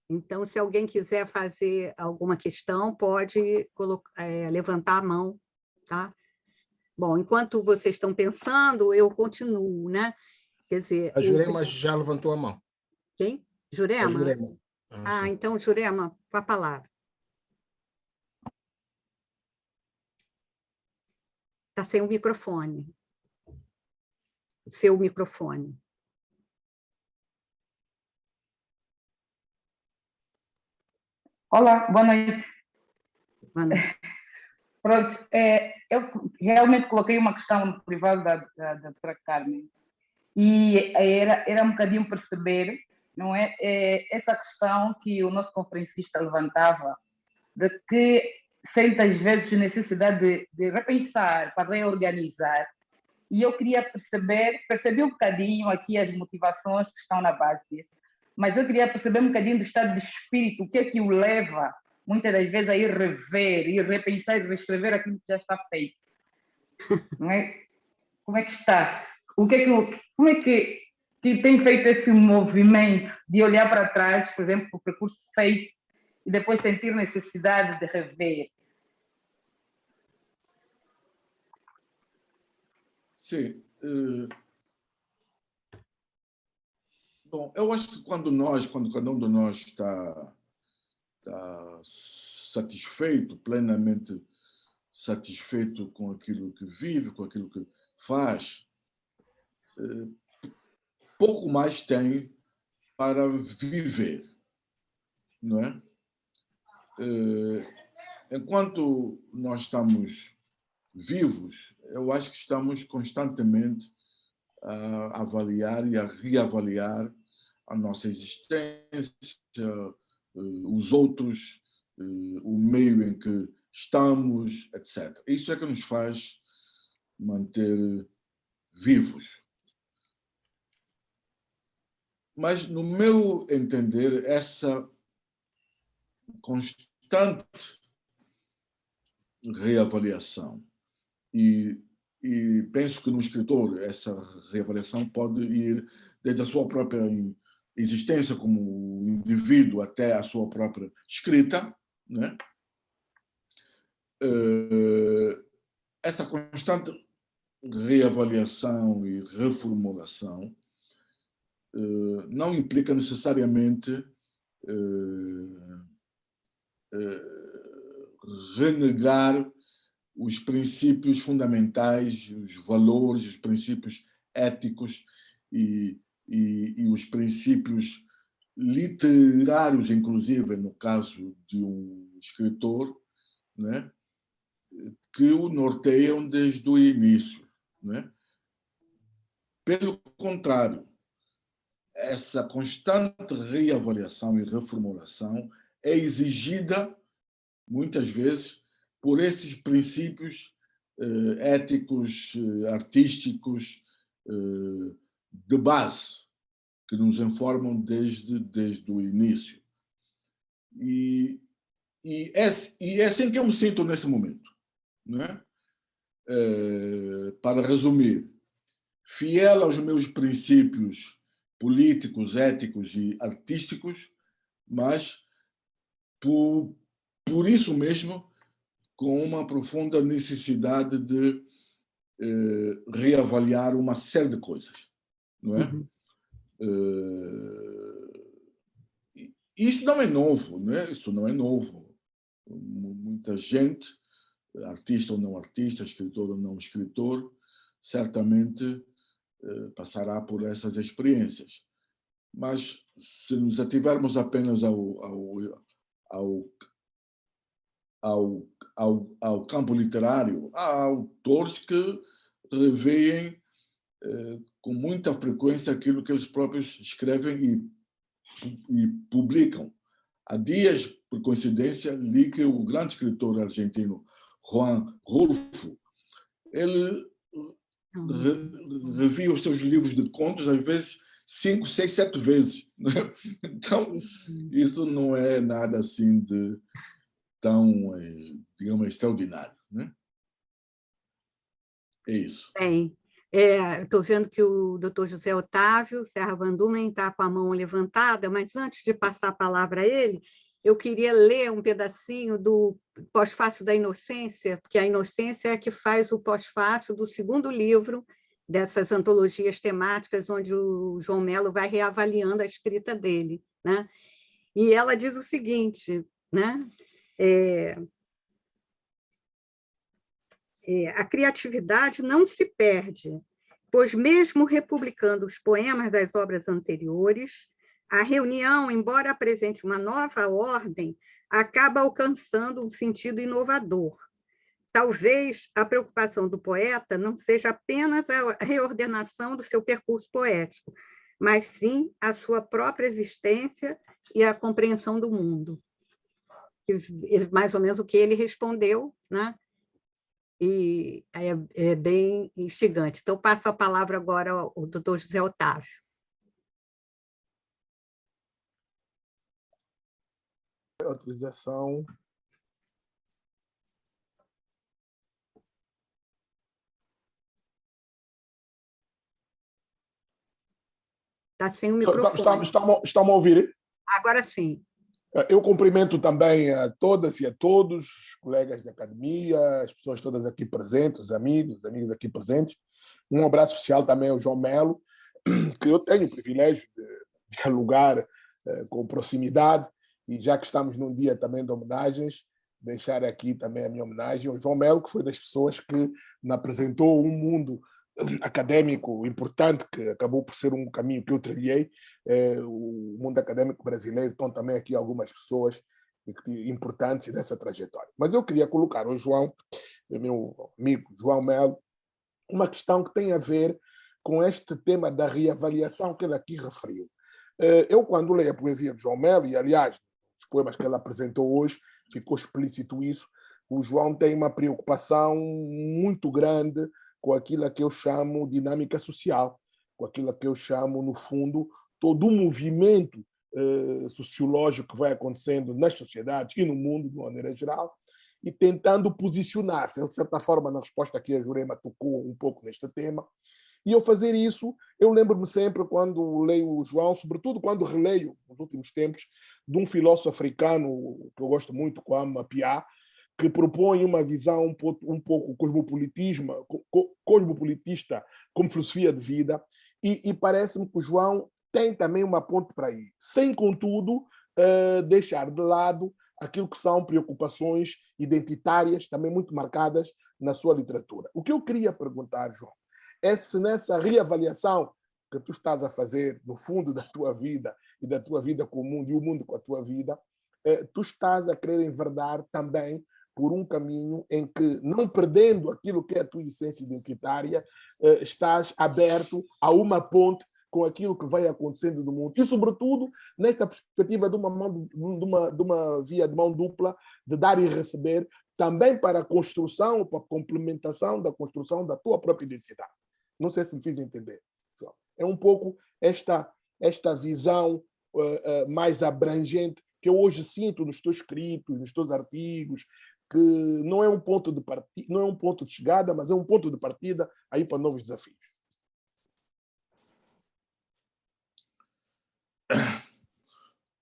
Então, se alguém quiser fazer alguma questão, pode levantar a mão, tá? Bom, enquanto vocês estão pensando, eu continuo, né? Quer dizer, A Jurema já levantou a mão. Quem? Jurema? A Jurema. Sim. Então, Jurema, com a palavra. Está sem o microfone. Seu microfone. Olá, boa noite. Boa noite. Pronto, eu realmente coloquei uma questão no privado da doutora Carmen e era um bocadinho perceber, não é, essa questão que o nosso conferencista levantava, de que sente às vezes necessidade de repensar, para reorganizar, e eu queria perceber um bocadinho aqui as motivações que estão na base disso, mas eu queria perceber um bocadinho do estado de espírito, o que é que o leva muitas das vezes a ir rever, ir repensar e reescrever aquilo que já está feito. Não é? Como é que está? Como é que tem feito esse movimento de olhar para trás, por exemplo, o percurso feito e depois sentir necessidade de rever? Sim. Bom, eu acho que quando cada um de nós está satisfeito, plenamente satisfeito com aquilo que vive, com aquilo que faz, pouco mais tem para viver, não é? Enquanto nós estamos vivos, eu acho que estamos constantemente a avaliar e a reavaliar a nossa existência, os outros, o meio em que estamos, etc. Isso é que nos faz manter vivos. Mas, no meu entender, essa constante reavaliação, e penso que no escritor essa reavaliação pode ir desde a sua própria existência como indivíduo até a sua própria escrita, né? Essa constante reavaliação e reformulação não implica necessariamente renegar os princípios fundamentais, os valores, os princípios éticos e os princípios literários, inclusive, no caso de um escritor, né, que o norteiam desde o início, né? Pelo contrário, essa constante reavaliação e reformulação é exigida, muitas vezes, por esses princípios éticos, artísticos, de base, que nos informam desde o início. E é assim que eu me sinto nesse momento, né? Para resumir, fiel aos meus princípios políticos, éticos e artísticos, mas por isso mesmo com uma profunda necessidade de reavaliar uma série de coisas, não é? Isso não é novo, né? Isso não é novo. Muita gente, artista ou não artista, escritor ou não escritor, certamente passará por essas experiências. Mas se nos ativermos apenas ao campo literário, há autores que reveem com muita frequência aquilo que eles próprios escrevem e publicam. Há dias, por coincidência, li que o grande escritor argentino Juan Rulfo, ele revia os seus livros de contos, às vezes 5, 6, 7 vezes. Né? Então, isso não é nada assim de tão, digamos, extraordinário. Né? É isso. Bem, estou vendo que o doutor José Otávio Serra Van Dumen está com a mão levantada, mas antes de passar a palavra a ele, eu queria ler um pedacinho do Pós-Fácio da Inocência, porque a Inocência é que faz o pós-fácio do segundo livro dessas antologias temáticas, onde o João Melo vai reavaliando a escrita dele, né? E ela diz o seguinte, né? A criatividade não se perde, pois mesmo republicando os poemas das obras anteriores, a reunião, embora apresente uma nova ordem, acaba alcançando um sentido inovador. Talvez a preocupação do poeta não seja apenas a reordenação do seu percurso poético, mas sim a sua própria existência e a compreensão do mundo. Mais ou menos o que ele respondeu, né? E é bem instigante. Então, passo a palavra agora ao doutor José Otávio. Autorização. Está sem o microfone. Estão a ouvir? Agora sim. Eu cumprimento também a todas e a todos, os colegas da academia, as pessoas todas aqui presentes, os amigos aqui presentes. Um abraço especial também ao João Melo, que eu tenho o privilégio de dialogar com proximidade, e já que estamos num dia também de homenagens, deixar aqui também a minha homenagem ao João Melo, que foi das pessoas que me apresentou um mundo acadêmico importante, que acabou por ser um caminho que eu trilhei, o mundo acadêmico brasileiro. Estão também aqui algumas pessoas importantes dessa trajetória. Mas eu queria colocar ao João, meu amigo João Melo, uma questão que tem a ver com este tema da reavaliação que ele aqui referiu. Eu, quando leio a poesia de João Melo, e aliás, os poemas que ele apresentou hoje, ficou explícito isso, o João tem uma preocupação muito grande com aquilo que eu chamo dinâmica social, com aquilo que eu chamo, no fundo, todo o movimento sociológico que vai acontecendo nas sociedades e no mundo, de maneira geral, e tentando posicionar-se. Ele, de certa forma, na resposta que a Jurema tocou um pouco neste tema. E ao fazer isso, eu lembro-me sempre, quando leio o João, sobretudo quando releio, nos últimos tempos, de um filósofo africano que eu gosto muito, Kwame Appiah, que propõe uma visão um pouco cosmopolitista como filosofia de vida, e parece-me que o João tem também uma ponte para ir, sem, contudo, deixar de lado aquilo que são preocupações identitárias, também muito marcadas na sua literatura. O que eu queria perguntar, João, é se nessa reavaliação que tu estás a fazer, no fundo da tua vida, e da tua vida com o mundo, e o mundo com a tua vida, tu estás a querer enverdar também por um caminho em que, não perdendo aquilo que é a tua essência identitária, estás aberto a uma ponte com aquilo que vai acontecendo no mundo. E, sobretudo, nesta perspectiva de uma via de mão dupla, de dar e receber, também para a construção, para a complementação da construção da tua própria identidade. Não sei se me fiz entender, João. É um pouco esta visão mais abrangente que eu hoje sinto nos teus escritos, nos teus artigos, que não é um ponto de partida, não é um ponto de chegada, mas é um ponto de partida aí para novos desafios.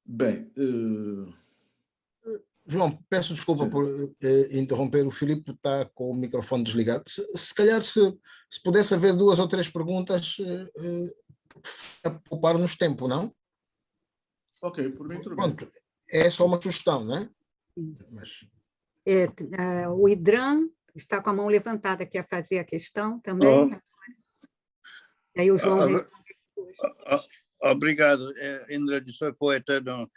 Bem, João, peço desculpa por interromper, o Filipe está com o microfone desligado. Se calhar, se pudesse haver 2 ou 3 perguntas, a poupar-nos tempo, não? ok, por mim tudo Pronto, bem. é só uma sugestão, não é? Mas... O Idran está com a mão levantada, quer fazer a questão também? Aí o João responde. Obrigado. Indra, sou poeta no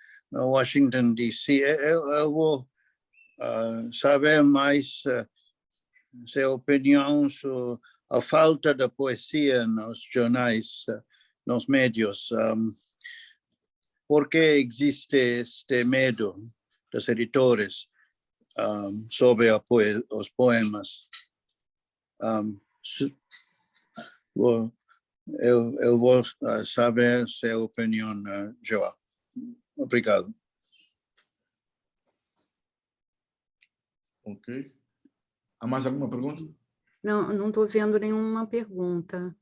Washington, D.C. Eu vou saber mais sua opinião sobre a falta de poesia nos jornais, nos médios. Por que existe este medo dos editores sobre os poemas? Eu vou saber sua opinião, João. Obrigado. Ok. Há mais alguma pergunta? Não estou vendo nenhuma pergunta.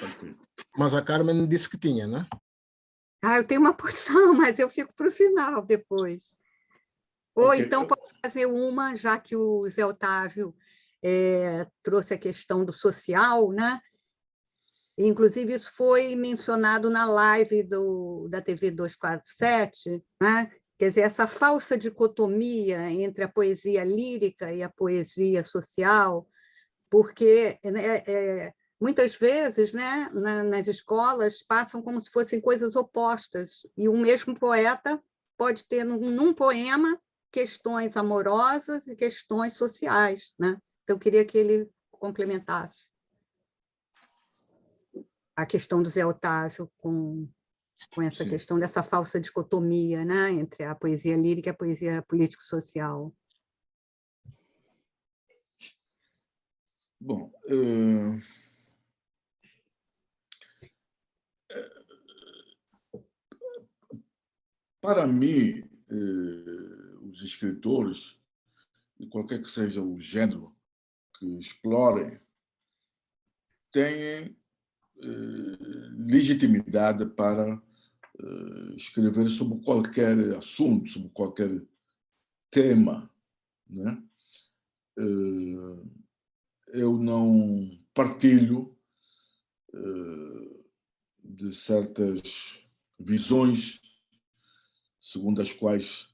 Okay. Mas a Carmen disse que tinha, não é? Eu tenho uma porção, mas eu fico para o final depois. Ou então posso fazer uma, já que o Zé Otávio trouxe a questão do social, né? Inclusive, isso foi mencionado na live da TV 247, né? Quer dizer, essa falsa dicotomia entre a poesia lírica e a poesia social, porque muitas vezes, né, nas escolas, passam como se fossem coisas opostas, e o mesmo poeta pode ter num poema questões amorosas e questões sociais, né? Então, eu queria que ele complementasse a questão do Zé Otávio com essa Sim. questão dessa falsa dicotomia, né, entre a poesia lírica e a poesia político-social. Bom, para mim, os escritores, de qualquer que seja o gênero que explorem, têm legitimidade para escrever sobre qualquer assunto, sobre qualquer tema, né? Eu não partilho de certas visões segundo as quais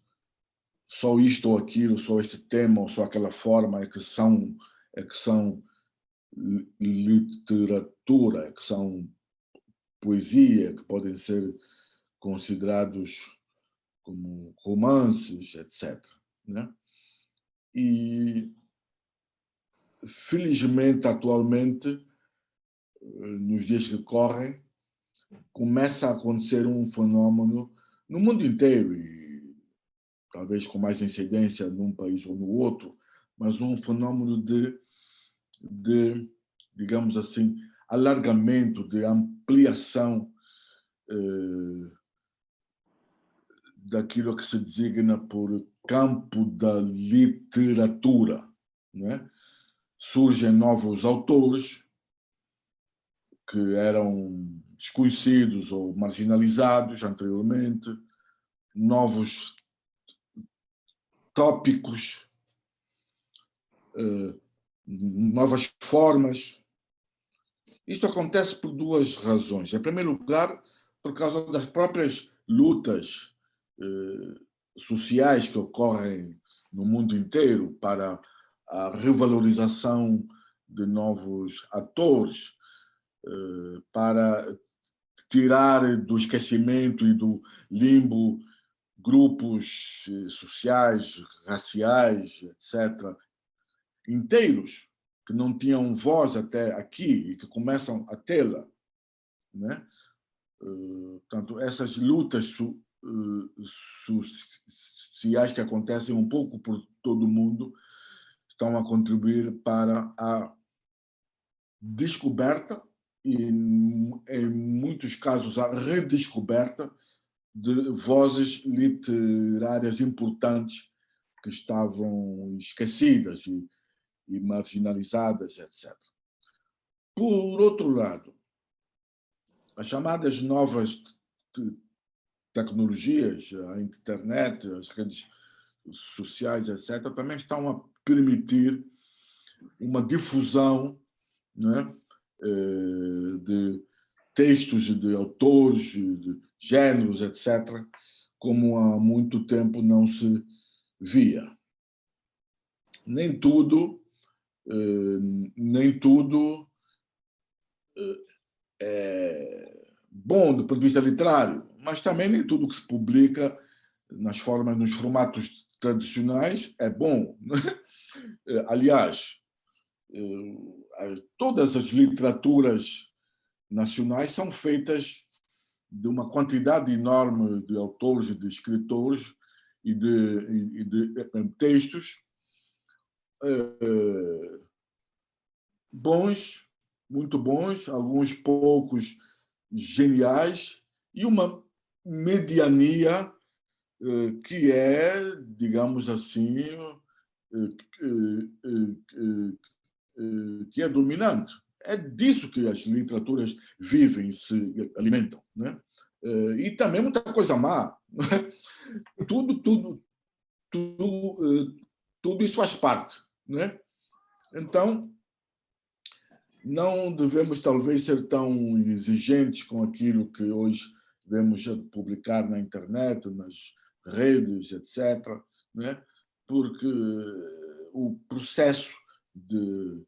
só isto ou aquilo, só este tema ou só aquela forma é que são literatura, é que são poesia, que podem ser considerados como romances, etc. Né? E, felizmente, atualmente, nos dias que correm, começa a acontecer um fenômeno no mundo inteiro, e talvez com mais incidência num país ou no outro, mas um fenômeno de digamos assim, alargamento, de ampliação daquilo que se designa por campo da literatura. Né? Surgem novos autores que eram desconhecidos ou marginalizados anteriormente, novos tópicos, novas formas. Isto acontece por duas razões. Em primeiro lugar, por causa das próprias lutas sociais que ocorrem no mundo inteiro para a revalorização de novos atores, para tirar do esquecimento e do limbo grupos sociais, raciais, etc., inteiros, que não tinham voz até aqui e que começam a tê-la. Né? Portanto, essas lutas sociais que acontecem um pouco por todo o mundo estão a contribuir para a descoberta e, em muitos casos, a redescoberta de vozes literárias importantes que estavam esquecidas e marginalizadas, etc. Por outro lado, as chamadas novas tecnologias, a internet, as redes sociais, etc., também estão a permitir uma difusão, né, de textos de autores, de géneros, etc., como há muito tempo não se via. Nem tudo é bom do ponto de vista literário, mas também nem tudo que se publica nos formatos tradicionais é bom. Aliás, todas as literaturas nacionais são feitas de uma quantidade enorme de autores e de escritores e de textos bons, muito bons, alguns poucos geniais, e uma mediania que é, digamos assim, que é dominante. É disso que as literaturas vivem, se alimentam. Né? E também muita coisa má. Tudo isso faz parte. Né? Então, não devemos, talvez, ser tão exigentes com aquilo que hoje vemos publicar na internet, nas redes, etc., né? Porque o processo de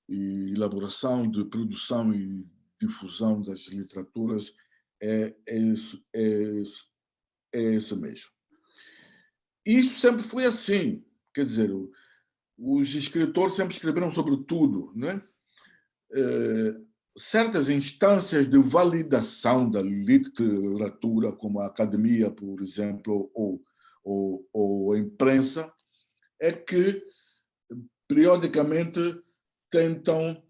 elaboração, de produção e difusão das literaturas é esse mesmo. isso sempre foi assim. Quer dizer, os escritores sempre escreveram sobre tudo, né? Certas instâncias de validação da literatura, como a academia, por exemplo, ou a imprensa, é que periodicamente tentam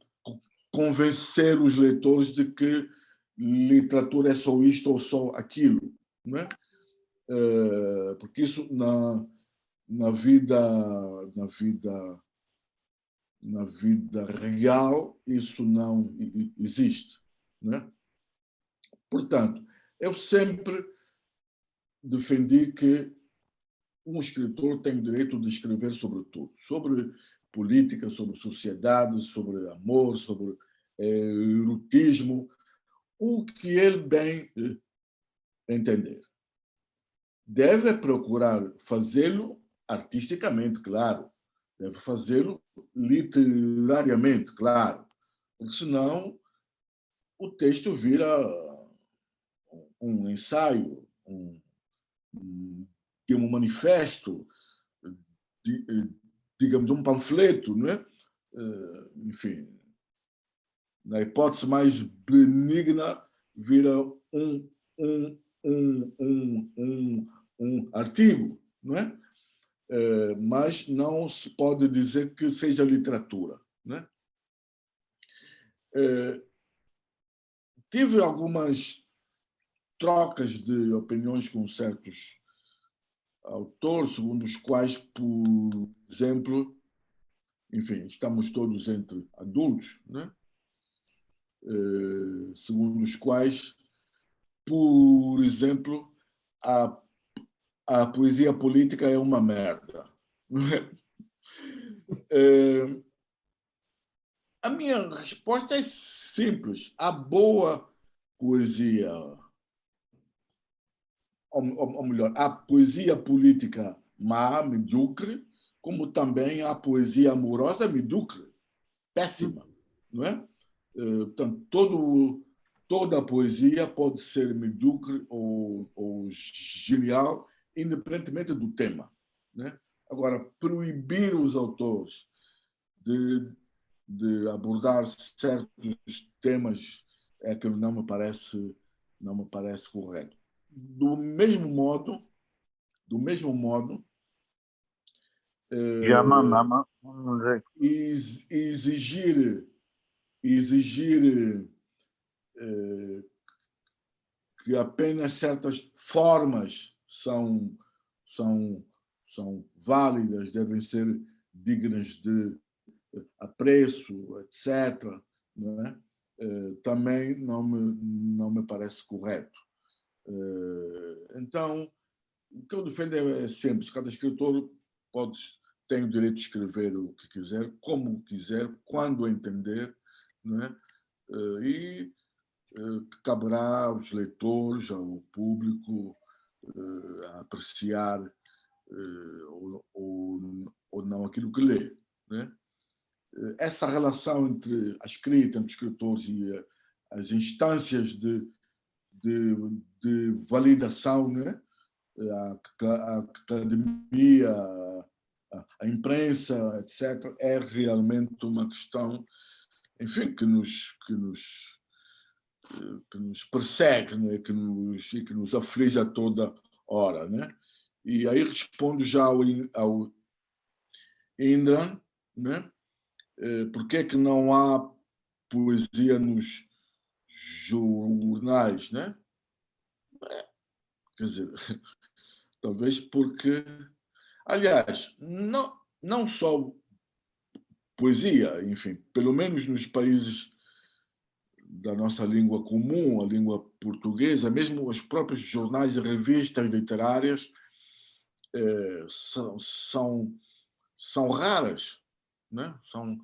convencer os leitores de que literatura é só isto ou só aquilo, né? Porque isso na vida real isso não existe, né? Portanto, eu sempre defendi que um escritor tem o direito de escrever sobre tudo, sobre política, sobre sociedade, sobre amor, sobre erotismo, o que ele bem entender. Deve procurar fazê-lo artisticamente, claro. Deve fazê-lo literariamente, claro. Porque senão o texto vira um ensaio, um manifesto, digamos, um panfleto, não é? Enfim, na hipótese mais benigna, vira um artigo, não é? Mas não se pode dizer que seja literatura, né? Tive algumas trocas de opiniões com certos autores, segundo os quais, por exemplo, enfim, estamos todos entre adultos, né? Segundo os quais, por exemplo, a poesia política é uma merda. A minha resposta é simples. A boa poesia, ou melhor, a poesia política má, medíocre, como também a poesia amorosa medíocre, péssima, não é? Portanto, toda a poesia pode ser medíocre ou genial, independentemente do tema, né? Agora, proibir os autores de abordar certos temas é que não me parece correto. Do mesmo modo, exigir que apenas certas formas são válidas, devem ser dignas de apreço, etc., não é? Também não me parece correto. Então, o que eu defendo é simples: cada escritor tem o direito de escrever o que quiser, como quiser, quando entender, não é? E caberá aos leitores, ao público, a apreciar ou não aquilo que lê, né? Essa relação entre a escrita, entre os escritores e as instâncias de validação, né? A academia, a imprensa, etc., é realmente uma questão, enfim, que nos persegue, né? que nos aflige a toda hora, né? E aí respondo já ao Indra, né? Por que é que não há poesia nos jornais, né? Quer dizer, talvez porque, aliás, não só poesia, enfim, pelo menos nos países da nossa língua comum, a língua portuguesa, mesmo os próprios jornais e revistas literárias são raras, né? São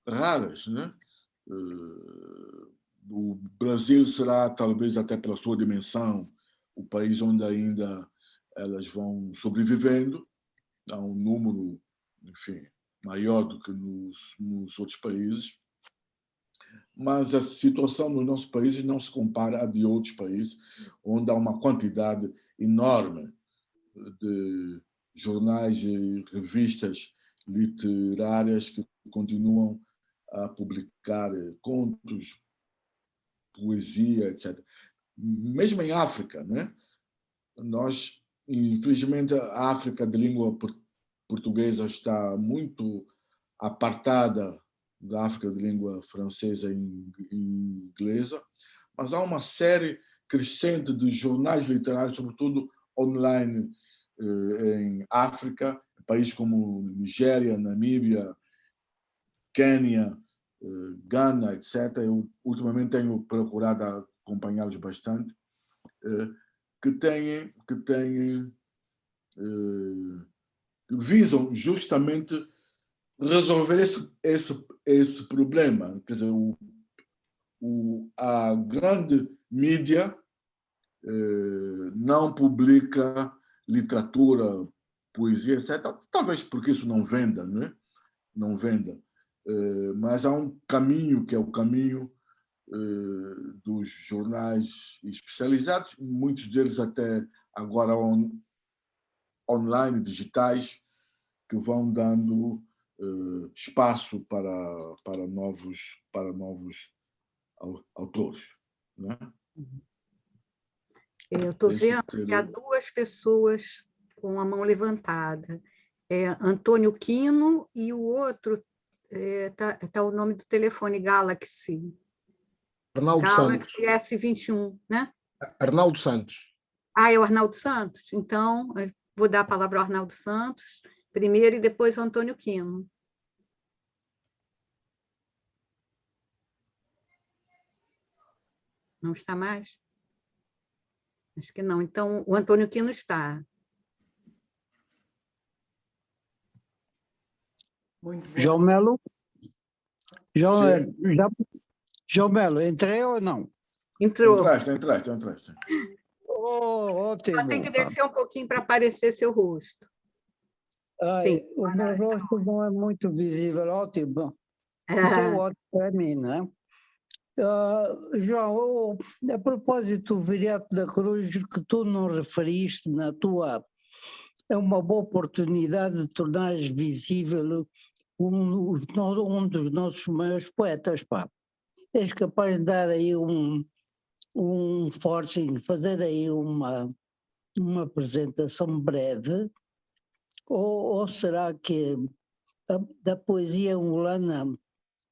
raras, né? O Brasil será, talvez até pela sua dimensão, o país onde ainda elas vão sobrevivendo a um número, enfim, maior do que nos outros países. Mas a situação nos nossos países não se compara à de outros países, onde há uma quantidade enorme jornais e revistas literárias que continuam a publicar contos, poesia, etc. Mesmo em África, né? Nós, infelizmente, a África de língua portuguesa está muito apartada da África de língua francesa e inglesa, mas há uma série crescente de jornais literários, sobretudo online, em África, países como Nigéria, Namíbia, Quênia, Gana, etc. Eu ultimamente tenho procurado acompanhá-los bastante, que visam justamente resolver esse problema. Quer dizer, a grande mídia não publica literatura, poesia, etc. Talvez porque isso não venda, não é? Não venda. Mas há um caminho que é o caminho dos jornais especializados, muitos deles até agora online, digitais, que vão dando espaço para novos autores. Né? Eu estou vendo que há duas pessoas com a mão levantada. Antônio Quino e o outro, tá o nome do telefone, Galaxy. Arnaldo Galaxy Santos. S21, né? Arnaldo Santos. É o Arnaldo Santos? Então, vou dar a palavra ao Arnaldo Santos primeiro e depois ao Antônio Quino. Não está mais? Acho que não. Então, o Antônio Quino está. Muito bom. João Melo? João Melo, entrei ou não? Entrou. Entraste. Ótimo. Só tem que descer um pouquinho para aparecer seu rosto. Sim. O meu rosto não é muito visível, ótimo. Isso é ótimo para mim, né? João, a propósito do Viriato da Cruz, que tu não referiste na tua... É uma boa oportunidade de tornares visível um dos nossos maiores poetas, pá. És capaz de dar aí um forcing, fazer aí uma apresentação breve, ou será que da poesia angolana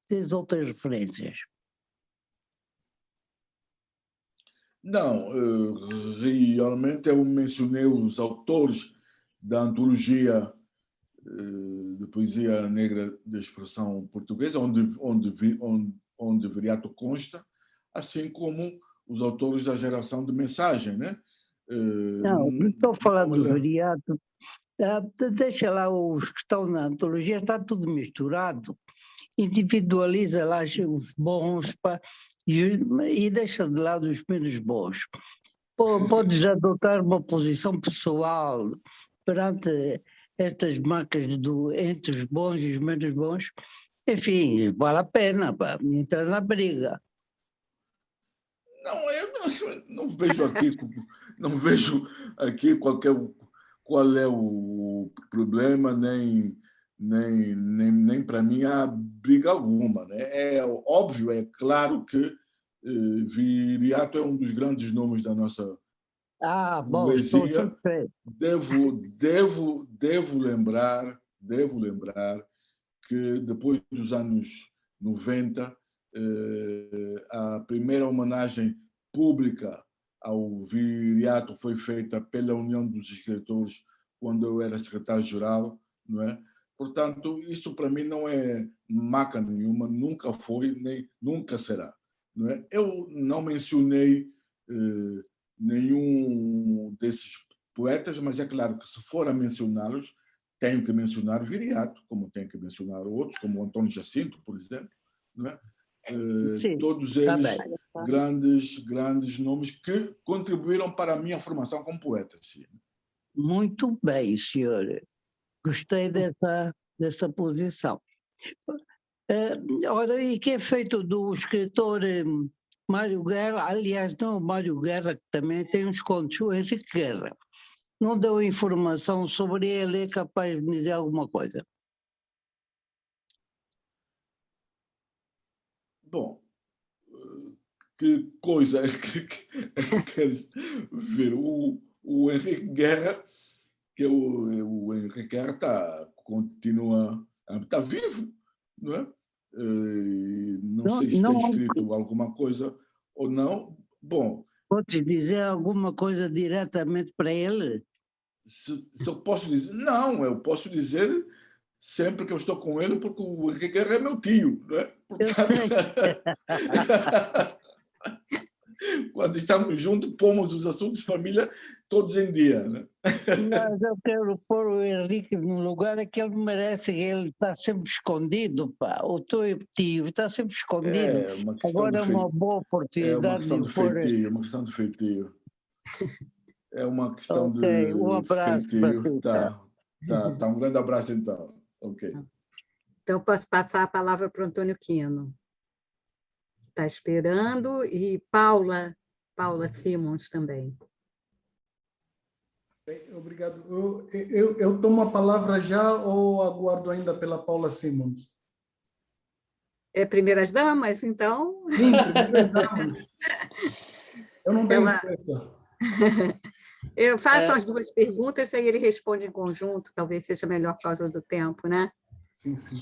tens outras referências? Não, realmente eu mencionei os autores da antologia de poesia negra de expressão portuguesa, onde Viriato consta, assim como os autores da geração de mensagem, né? Não estou falando do Viriato. Deixa lá os que estão na antologia, está tudo misturado. Individualiza lá os bons e deixa de lado os menos bons. Podes adotar uma posição pessoal perante estas marcas entre os bons e os menos bons. Enfim, vale a pena entrar na briga. Não, eu não vejo aqui qual é o problema, nem para mim há briga alguma. Né? É óbvio, é claro que Viriato é um dos grandes nomes da nossa poesia. Devo lembrar que depois dos anos 90, a primeira homenagem pública ao Viriato foi feita pela União dos Escritores quando eu era secretário-geral, não é? Portanto, isso para mim não é maca nenhuma, nunca foi, nem nunca será. Não é? Eu não mencionei nenhum desses poetas, mas é claro que se for a mencioná-los, tenho que mencionar Viriato, como tenho que mencionar outros, como o Antônio Jacinto, por exemplo, não é? Sim, todos eles grandes nomes que contribuíram para a minha formação como poeta. Sim. Muito bem, senhor. Gostei dessa posição. Ora, e que é feito do escritor Mário Guerra? Aliás, não o Mário Guerra, que também tem uns contos, o Henrique Guerra. não deu informação sobre ele, é capaz de me dizer alguma coisa? Bom, que coisa é que queres ver? O Henrique Guerra, que o Henrique Guerra continua, está vivo, não é? Não sei se tem escrito alguma coisa ou não. Bom, pode dizer alguma coisa diretamente para ele? se eu posso dizer, não, eu posso dizer sempre que eu estou com ele, porque o Henrique Guerra é meu tio, não é? Portanto, quando estamos juntos, pomos os assuntos de família todos em dia, né? Mas eu quero pôr o Henrique num lugar que ele merece, ele está sempre escondido, pá. O teu tio está sempre escondido. É uma questão Agora é uma boa oportunidade de pôr. feitio, uma questão de feitio. É uma questão Ok, um de abraço para feitio. ti. Tá. Um grande abraço, então. Ok. Então, posso passar a palavra para o Antônio Quino. Está esperando, e Paula Simons também. Obrigado. Eu tomo a palavra já ou aguardo ainda pela Paula Simons? É primeiras damas, então? Sim, primeiras damas. Eu não tenho pressa. Eu faço as duas perguntas, aí ele responde em conjunto, talvez seja melhor por causa do tempo, né? Sim, sim.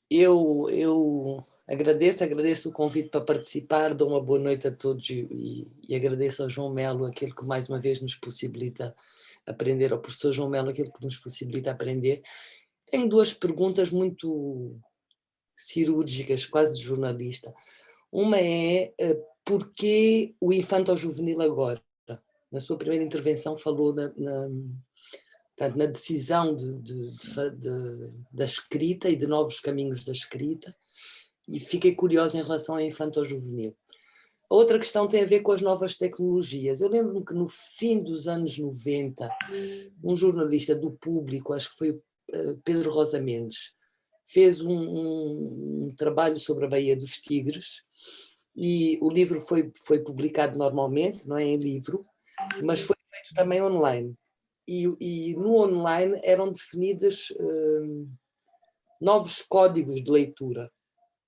Eu agradeço o convite para participar, dou uma boa noite a todos e agradeço ao João Melo aquilo que mais uma vez nos possibilita aprender, ao professor João Melo aquilo que nos possibilita aprender. Tenho duas perguntas muito cirúrgicas, quase de jornalista. Uma é porquê o infanto-juvenil agora? Na sua primeira intervenção falou na decisão da escrita e de novos caminhos da escrita, e fiquei curiosa em relação ao infanto-juvenil. A outra questão tem a ver com as novas tecnologias. Eu lembro-me que no fim dos anos 90, um jornalista do Público, acho que foi o Pedro Rosa Mendes, fez um trabalho sobre a Baía dos Tigres, e o livro foi publicado normalmente, não é em livro, mas foi feito também online. E no online eram definidos novos códigos de leitura.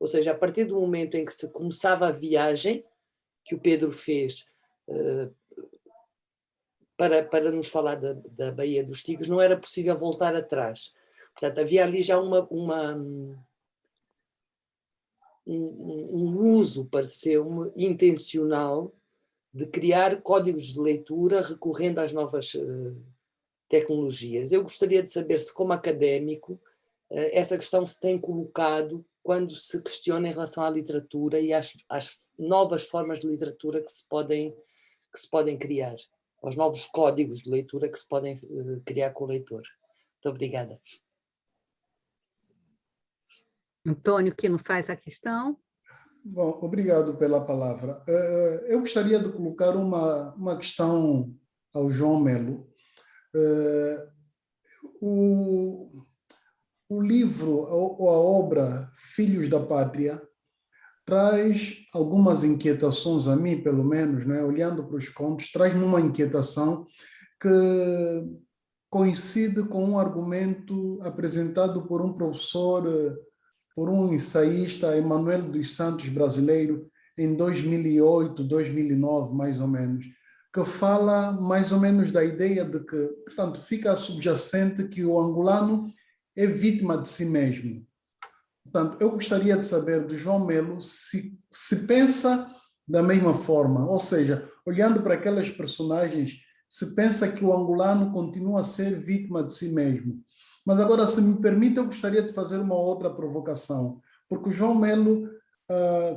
Ou seja, a partir do momento em que se começava a viagem, que o Pedro fez para nos falar da Baía dos Tigres, não era possível voltar atrás. Portanto, havia ali já um uso, pareceu-me, intencional de criar códigos de leitura recorrendo às novas tecnologias. Eu gostaria de saber se, como académico, essa questão se tem colocado quando se questiona em relação à literatura e às novas formas de literatura que se podem criar, aos novos códigos de leitura que se podem criar com o leitor. Muito obrigada. Antônio, que não faz a questão. Bom, obrigado pela palavra. Eu gostaria de colocar uma questão ao João Melo. O livro ou a obra Filhos da Pátria traz algumas inquietações, a mim pelo menos, né? Olhando para os contos, traz-me uma inquietação que coincide com um argumento apresentado por um professor, por um ensaísta, Emanuel dos Santos, brasileiro, em 2008, 2009, mais ou menos, que fala mais ou menos da ideia de que, portanto, fica subjacente que o angolano é vítima de si mesmo. Portanto, eu gostaria de saber do João Melo se pensa da mesma forma, ou seja, olhando para aquelas personagens, se pensa que o angolano continua a ser vítima de si mesmo. Mas agora, se me permite, eu gostaria de fazer uma outra provocação, porque o João Melo,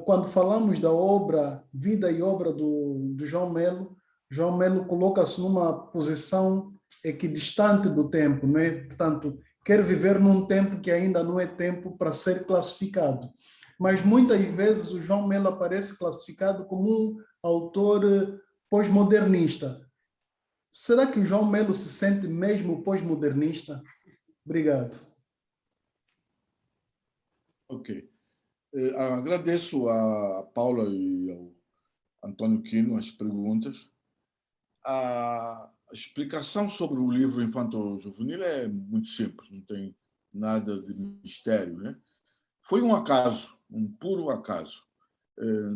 quando falamos da obra, vida e obra do João Melo coloca-se numa posição equidistante do tempo, não é? Portanto, quer viver num tempo que ainda não é tempo para ser classificado. Mas muitas vezes o João Melo aparece classificado como um autor pós-modernista. Será que o João Melo se sente mesmo pós-modernista? Obrigado. Ok. Agradeço a Paula e ao Antônio Quino as perguntas. a explicação sobre o livro Infanto-Juvenil é muito simples, não tem nada de mistério, né? Foi um acaso, um puro acaso.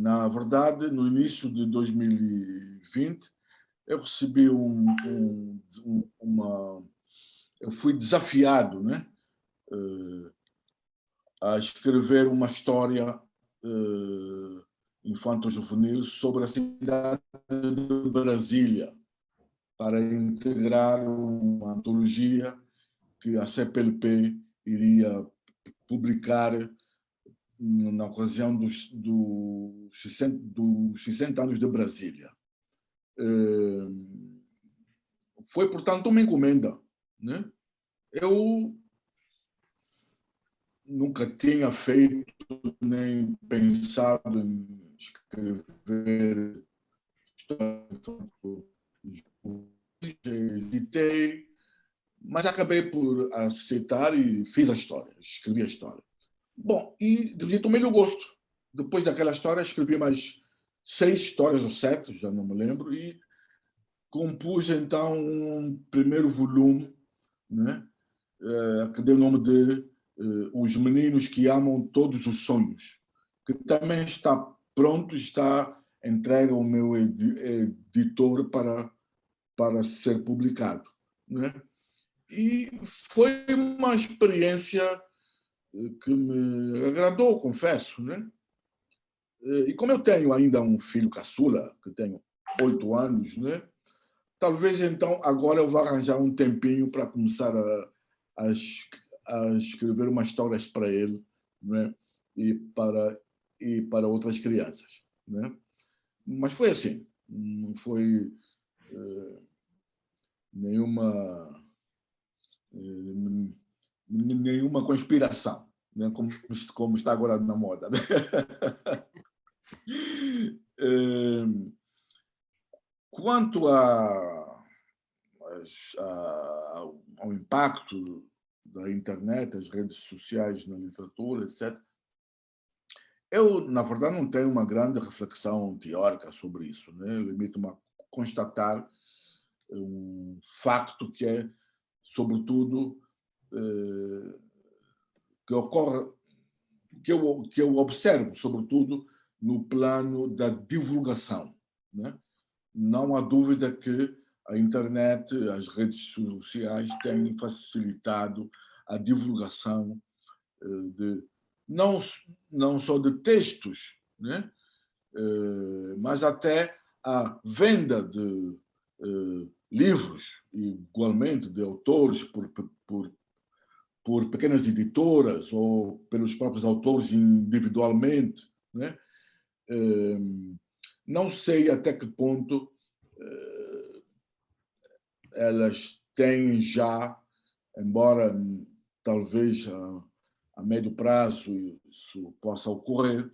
Na verdade, no início de 2020, eu recebi eu fui desafiado, né, a escrever uma história infanto-juvenil sobre a cidade de Brasília, para integrar uma antologia que a CPLP iria publicar na ocasião dos 60 anos de Brasília. Foi, portanto, uma encomenda, né? Eu nunca tinha feito nem pensado em escrever hesitei, mas acabei por aceitar e fiz a história, escrevi a história. Bom, e tomei-lhe o gosto. Depois daquela história, escrevi mais 6 histórias ou 7, já não me lembro, e compus então um primeiro volume, né, que deu o nome de Os Meninos que Amam Todos os Sonhos, que também está pronto, está entregue ao meu editor para ser publicado, né? E foi uma experiência que me agradou, confesso, né? E como eu tenho ainda um filho caçula, que tem 8 anos, né? Talvez então agora eu vá arranjar um tempinho para começar a escrever umas histórias para ele, né? E para outras crianças, né? Mas foi assim, não foi nenhuma conspiração, né? Como está agora na moda, né? Quanto ao impacto da internet, as redes sociais na literatura, etc., eu, na verdade, não tenho uma grande reflexão teórica sobre isso, né? Limito-me a constatar um facto que é, sobretudo, que ocorre, que eu observo, sobretudo, no plano da divulgação, né? Não há dúvida que a internet, as redes sociais têm facilitado a divulgação não só de textos, né? Mas até a venda de livros, igualmente de autores por pequenas editoras ou pelos próprios autores individualmente, né? Não sei até que ponto elas têm já, embora talvez a médio prazo isso possa ocorrer,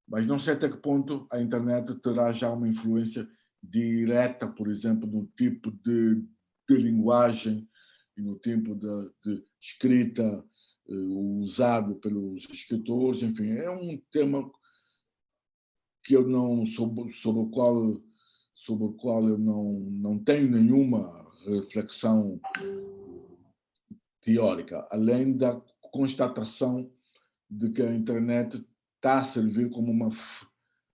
mas não sei até que ponto a internet terá já uma influência direta, por exemplo, no tipo de linguagem e no tipo de escrita usado pelos escritores. Enfim, é um tema que eu não sobre o qual eu não tenho nenhuma reflexão teórica, além da constatação de que a internet está a servir como uma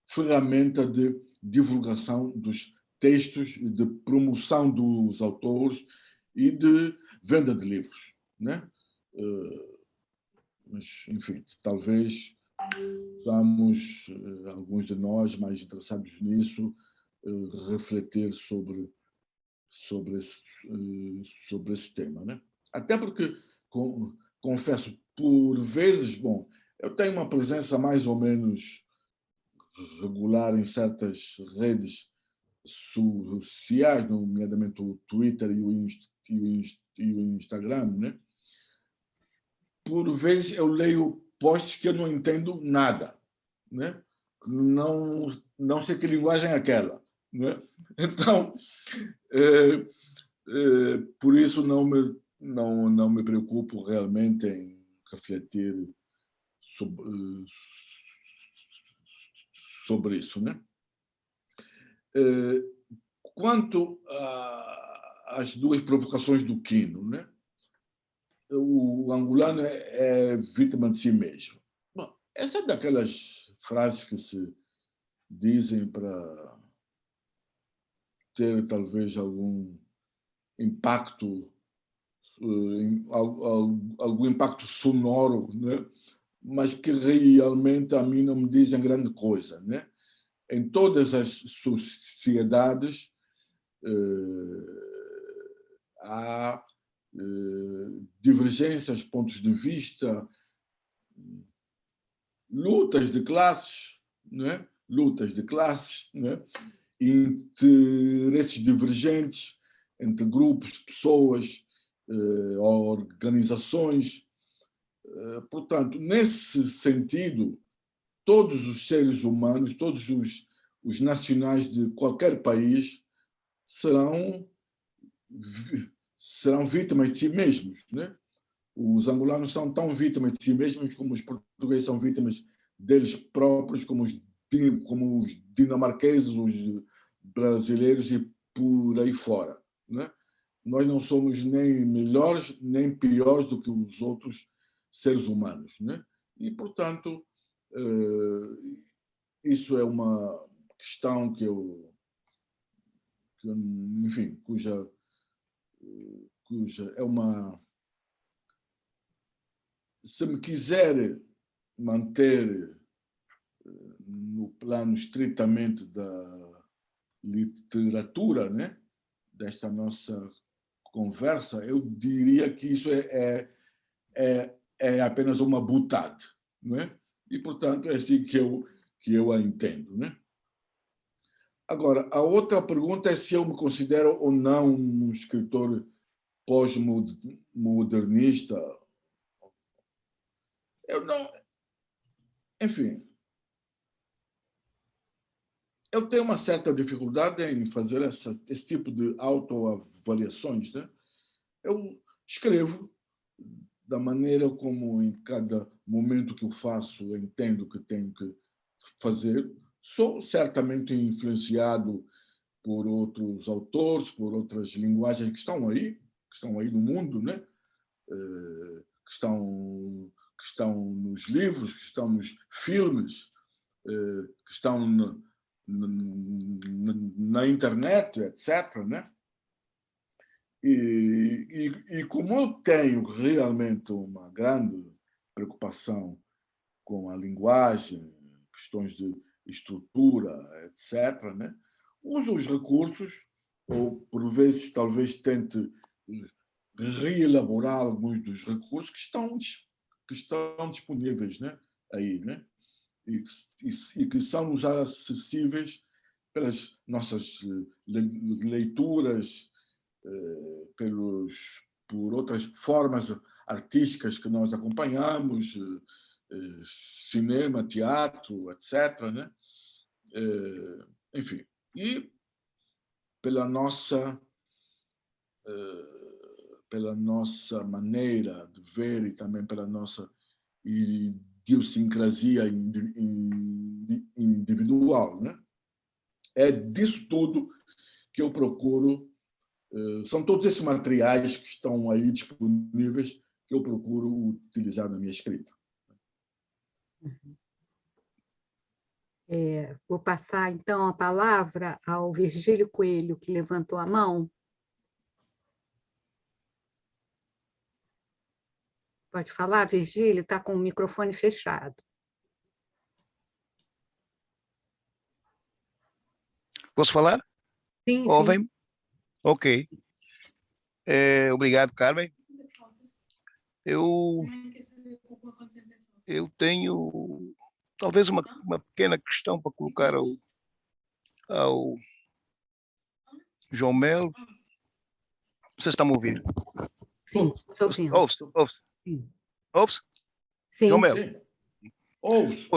ferramenta de divulgação dos textos, de promoção dos autores e de venda de livros, né? Mas, enfim, talvez sejamos, alguns de nós mais interessados nisso, refletir sobre esse tema, né? Até porque, confesso, por vezes, bom, eu tenho uma presença mais ou menos regular em certas redes sociais, nomeadamente o Twitter e o Instagram, né? Por vezes eu leio posts que eu não entendo nada, né? Não sei que linguagem é aquela, né? Então, por isso não me preocupo realmente em refletir sobre isso, né? Quanto às duas provocações do Quino, né? O angolano é vítima de si mesmo. Bom, essa é daquelas frases que se dizem para ter talvez algum impacto, algum impacto sonoro, né? Mas que realmente a mim não me dizem grande coisa, né? Em todas as sociedades há divergências, pontos de vista, lutas de classes, né? Lutas de classes, né? Interesses divergentes entre grupos, pessoas, organizações. Portanto, nesse sentido, todos os seres humanos, todos os nacionais de qualquer país serão vítimas de si mesmos, né? Os angolanos são tão vítimas de si mesmos como os portugueses são vítimas deles próprios, como os dinamarqueses, os brasileiros e por aí fora, né? Nós não somos nem melhores nem piores do que os outros seres humanos, né? E, portanto, isso é uma questão que enfim, cuja é uma... Se me quiser manter no plano estritamente da literatura, né, desta nossa conversa, eu diria que isso é apenas uma boutade, não é? E, portanto, é assim que eu a entendo, né? Agora, a outra pergunta é se eu me considero ou não um escritor pós-modernista. Eu não... Enfim, eu tenho uma certa dificuldade em fazer esse tipo de autoavaliações, né? Eu escrevo da maneira como, em cada momento que eu faço, eu entendo que tenho que fazer. Sou certamente influenciado por outros autores, por outras linguagens que estão aí no mundo, né? Que estão nos livros, que estão nos filmes, que estão na internet, etc., né? E como eu tenho realmente uma grande preocupação com a linguagem, questões de estrutura, etc., né? Uso os recursos, ou por vezes talvez tente reelaborar alguns dos recursos que estão disponíveis, né? Aí, né? E que são já acessíveis pelas nossas leituras, por outras formas artísticas que nós acompanhamos, cinema, teatro, etc., né? Enfim, e pela nossa maneira de ver e também pela nossa idiosincrasia individual, né? É disso tudo que eu procuro. São todos esses materiais que estão aí disponíveis que eu procuro utilizar na minha escrita. Vou passar, então, a palavra ao Virgílio Coelho, que levantou a mão. Pode falar, Virgílio? Está com o microfone fechado. Posso falar? Sim, Ouvem? sim. Ok. Obrigado, Carmen. Eu tenho talvez uma pequena questão para colocar ao João Melo. Vocês estão a ouvir? Sim, estou ouvindo. Ouve-se? Ouve-se? Sim. João Melo? Ouve-se.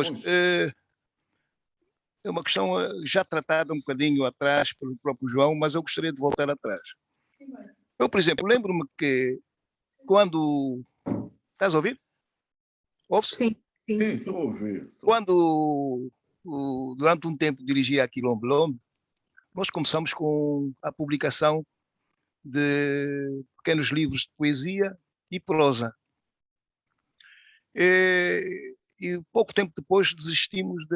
É uma questão já tratada um bocadinho atrás pelo próprio João, mas eu gostaria de voltar atrás. Eu, por exemplo, lembro-me que quando... Estás a ouvir? Ouve-se? Sim, estou a ouvir. Quando, durante um tempo, dirigia a Quilombo, nós começamos com a publicação de pequenos livros de poesia e prosa. E pouco tempo depois desistimos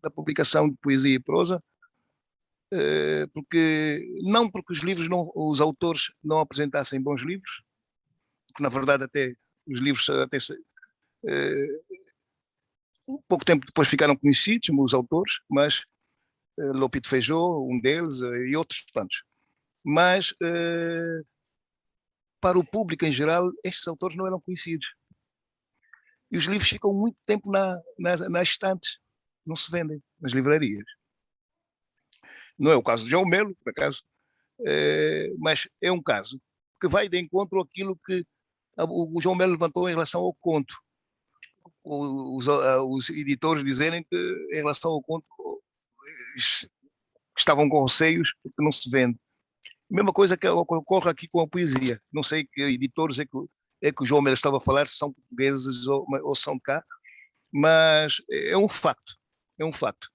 da publicação de poesia e prosa, porque os livros os autores não apresentassem bons livros, porque na verdade até os livros pouco tempo depois ficaram conhecidos, os autores, mas Lopito Feijó, um deles, e outros tantos. Mas para o público em geral, estes autores não eram conhecidos. E os livros ficam muito tempo nas estantes, não se vendem nas livrarias. Não é o caso de João Melo, por acaso, mas é um caso que vai de encontro àquilo que o João Melo levantou em relação ao conto. Os editores dizerem que, em relação ao conto, estavam com receios porque não se vende. A mesma coisa que ocorre aqui com a poesia. Não sei que editores é que o João Melo estava a falar, se são portugueses ou são de cá, mas é um facto. É um facto.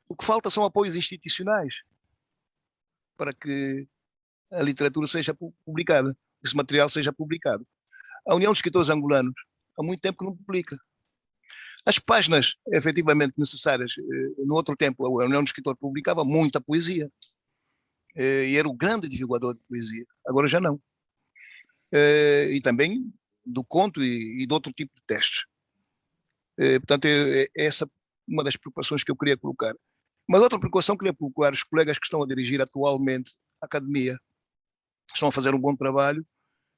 O que falta são apoios institucionais para que a literatura seja publicada, esse material seja publicado. A União dos Escritores Angolanos há muito tempo que não publica. As páginas efetivamente necessárias, no outro tempo, a União dos Escritores publicava muita poesia e era o grande divulgador de poesia. Agora já não. E também do conto e de outro tipo de textos. Portanto, é essa uma das preocupações que eu queria colocar. Mas outra preocupação que eu queria colocar, os colegas que estão a dirigir atualmente a academia estão a fazer um bom trabalho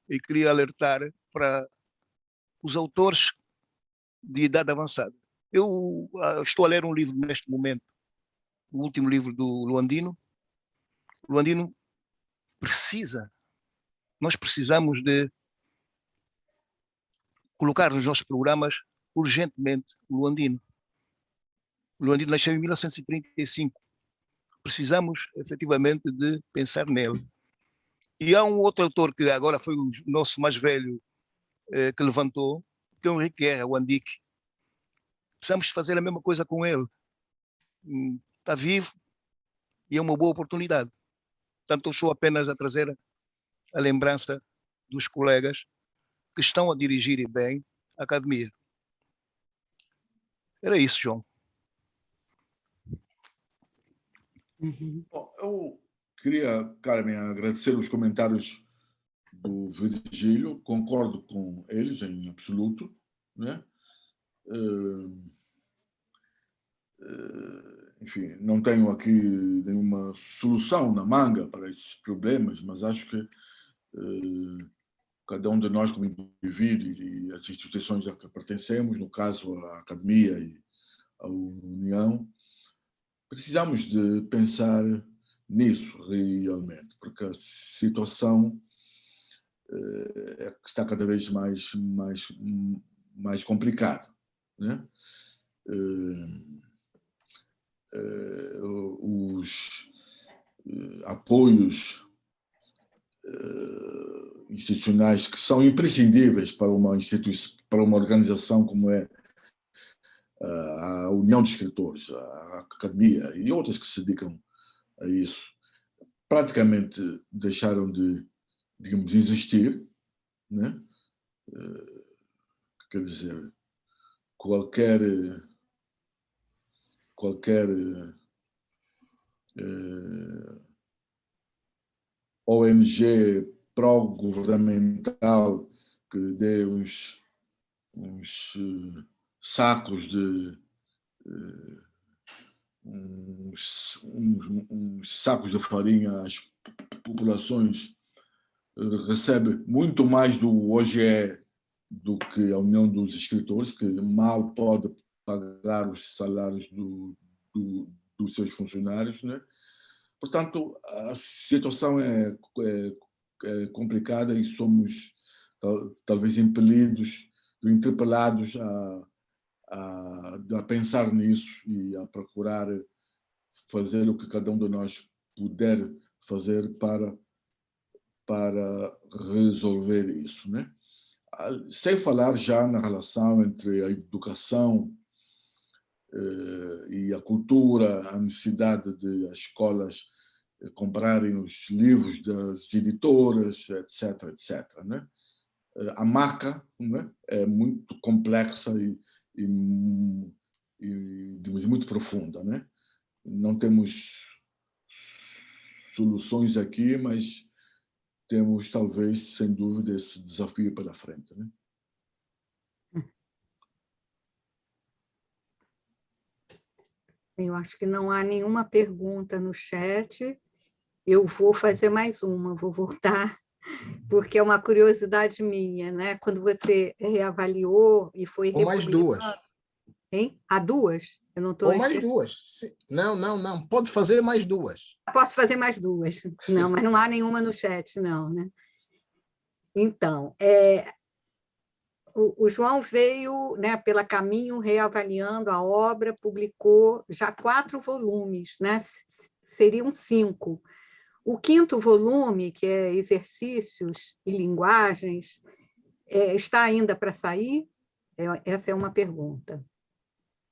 e queria alertar para os autores de idade avançada. Eu estou a ler um livro neste momento, o último livro do Luandino. O Luandino nós precisamos de colocar nos nossos programas urgentemente o Luandino. O Luandino nasceu em 1935. Precisamos, efetivamente, de pensar nele. E há um outro autor que agora foi o nosso mais velho que levantou, que é o Henrique Guerra, o Andique. Precisamos fazer a mesma coisa com ele. Está vivo e é uma boa oportunidade. Portanto, eu estou apenas a trazer a lembrança dos colegas que estão a dirigir bem a academia. Era isso, João. Bom, eu queria, Carmen, agradecer os comentários do Virgílio, concordo com eles em absoluto, né? Enfim, não tenho aqui nenhuma solução na manga para esses problemas, mas acho que cada um de nós, como indivíduo e as instituições a que pertencemos, no caso a academia e a União, precisamos de pensar nisso realmente, porque a situação está cada vez mais complicada, né? Os apoios institucionais que são imprescindíveis para uma organização como é a União de Escritores, a Academia e outras que se dedicam a isso, praticamente deixaram de, digamos, existir, né? Quer dizer, qualquer ONG pró-governamental que dê uns sacos uns sacos de farinha às populações, recebe muito mais do OGE do que a União dos Escritores, que mal pode pagar os salários dos seus funcionários, né? Portanto, a situação é complicada e somos talvez impelidos, interpelados a pensar nisso e a procurar fazer o que cada um de nós puder fazer para resolver isso, né? Sem falar já na relação entre a educação e a cultura, a necessidade de as escolas comprarem os livros das editoras, etc., etc., né? A marca, né, é muito complexa e muito profunda, né? Não temos soluções aqui, mas temos, talvez, sem dúvida, esse desafio pela frente, né? Eu acho que não há nenhuma pergunta no chat. Eu vou fazer mais uma, vou voltar, porque é uma curiosidade minha, né? Quando você reavaliou e foi Ou mais duas. Hein? Há duas? Eu não estou Ou mais duas. Não, não, não. Pode fazer mais duas. Posso fazer mais duas. Não, mas não há nenhuma no chat, não, né? Então, o João veio, né, pela Caminho reavaliando a obra, publicou já 4 volumes, né? Seriam 5. O 5º volume, que é Exercícios e Linguagens, está ainda para sair? Essa é uma pergunta.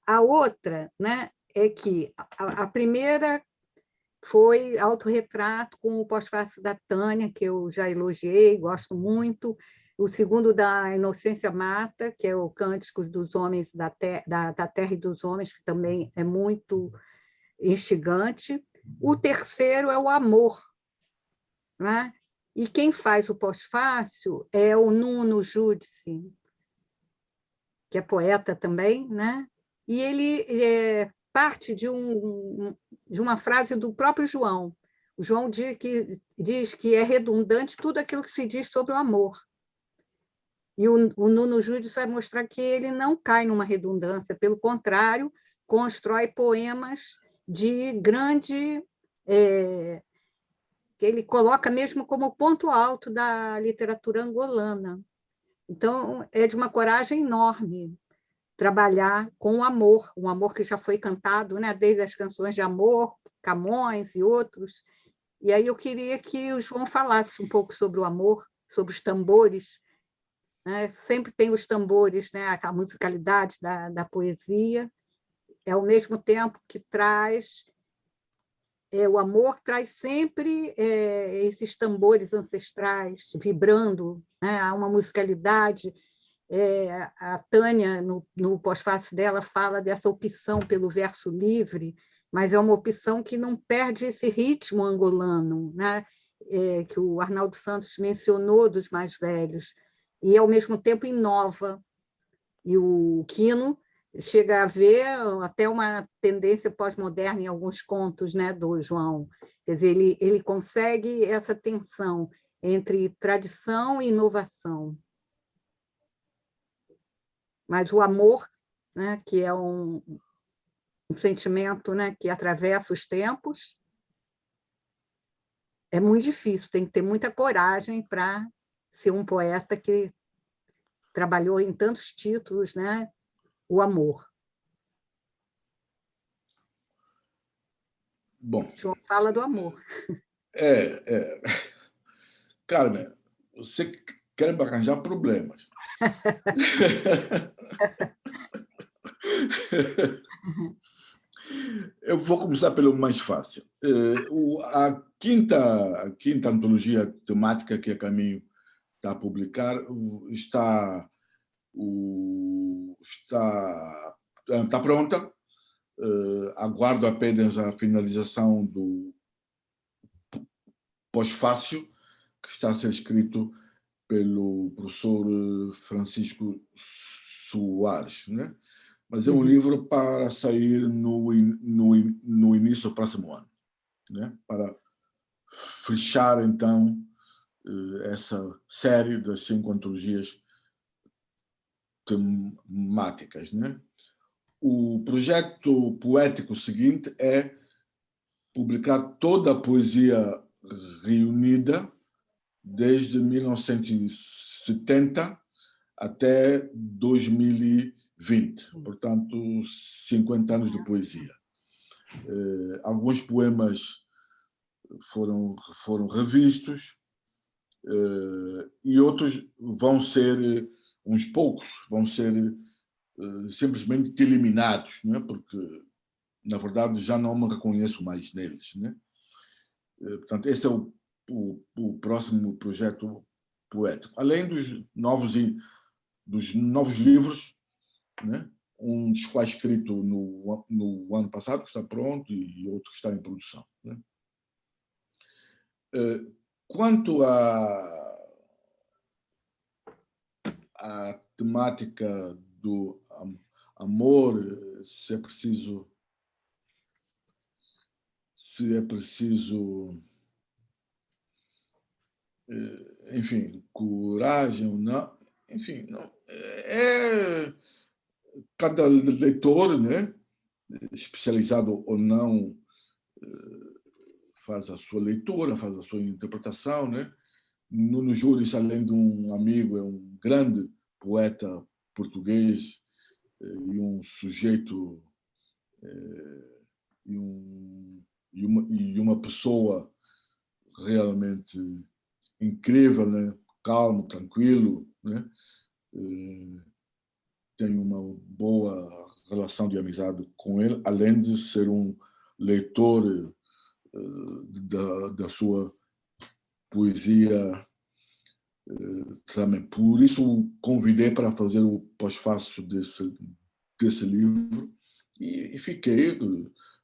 A outra, né, é que a primeira foi Autorretrato com o Pós-Fácil da Tânia, que eu já elogiei, gosto muito. O segundo, da Inocência Mata, que é o Cânticos dos Homens da Terra e dos Homens, que também é muito instigante. O terceiro é o Amor, né? E quem faz o pós-fácil é o Nuno Giudice, que é poeta também, né? E ele parte de uma frase do próprio João. O João diz que é redundante tudo aquilo que se diz sobre o amor. E o Nuno Giudice vai mostrar que ele não cai numa redundância, pelo contrário, constrói poemas de grande... que ele coloca mesmo como ponto alto da literatura angolana. Então, é de uma coragem enorme trabalhar com o amor, um amor que já foi cantado, né, desde as canções de amor, Camões e outros. E aí eu queria que o João falasse um pouco sobre o amor, sobre os tambores, né? Sempre tem os tambores, né, a musicalidade da poesia, ao mesmo tempo que traz... o amor traz sempre esses tambores ancestrais vibrando, né? Há uma musicalidade. A Tânia, no pós-fácil dela, fala dessa opção pelo verso livre, mas é uma opção que não perde esse ritmo angolano, né? Que o Arnaldo Santos mencionou dos mais velhos, e, ao mesmo tempo, inova. E o Quino chega a ver até uma tendência pós-moderna em alguns contos, né, do João. Quer dizer, ele consegue essa tensão entre tradição e inovação. Mas o amor, né, que é um sentimento, né, que atravessa os tempos, é muito difícil, tem que ter muita coragem para ser um poeta que trabalhou em tantos títulos, né, o amor. Bom, João fala do amor. Carmen, você quer me arranjar problemas. Eu vou começar pelo mais fácil. A quinta antologia temática que a Caminho está a publicar está pronta. Aguardo apenas a finalização do pós-fácil, que está a ser escrito pelo professor Francisco Soares, né? Mas é um livro para sair no início do próximo ano, né? Para fechar, então, essa série das 5 antologias temáticas, né? O projeto poético seguinte é publicar toda a poesia reunida desde 1970 até 2020, portanto, 50 anos de poesia. Alguns poemas foram revistos e outros vão ser, uns poucos, vão ser simplesmente eliminados, não é? Porque, na verdade, já não me reconheço mais neles, né? Portanto, esse é o próximo projeto poético. Além dos novos livros, né? Um dos quais escrito no ano passado, que está pronto, e outro que está em produção, né? Quanto à temática do amor, se é preciso, enfim, coragem ou não, enfim, não, cada leitor, né, especializado ou não, faz a sua leitura, faz a sua interpretação, né? Nuno Júris, além de um amigo, é um grande poeta português e um sujeito e uma pessoa realmente incrível, né? Calmo, tranquilo, né? Tenho uma boa relação de amizade com ele, além de ser um leitor da sua poesia também. Por isso o convidei para fazer o pós-fácil desse livro e fiquei,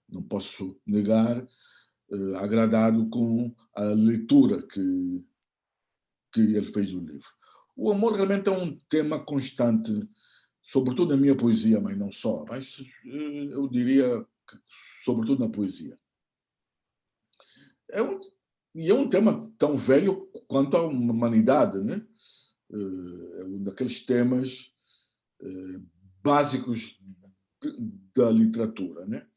não posso negar, agradado com a leitura que ele fez do livro. O amor realmente é um tema constante, sobretudo na minha poesia, mas não só, mas eu diria que, sobretudo na poesia. E é um tema tão velho quanto a humanidade, né? É um daqueles temas básicos da literatura, né?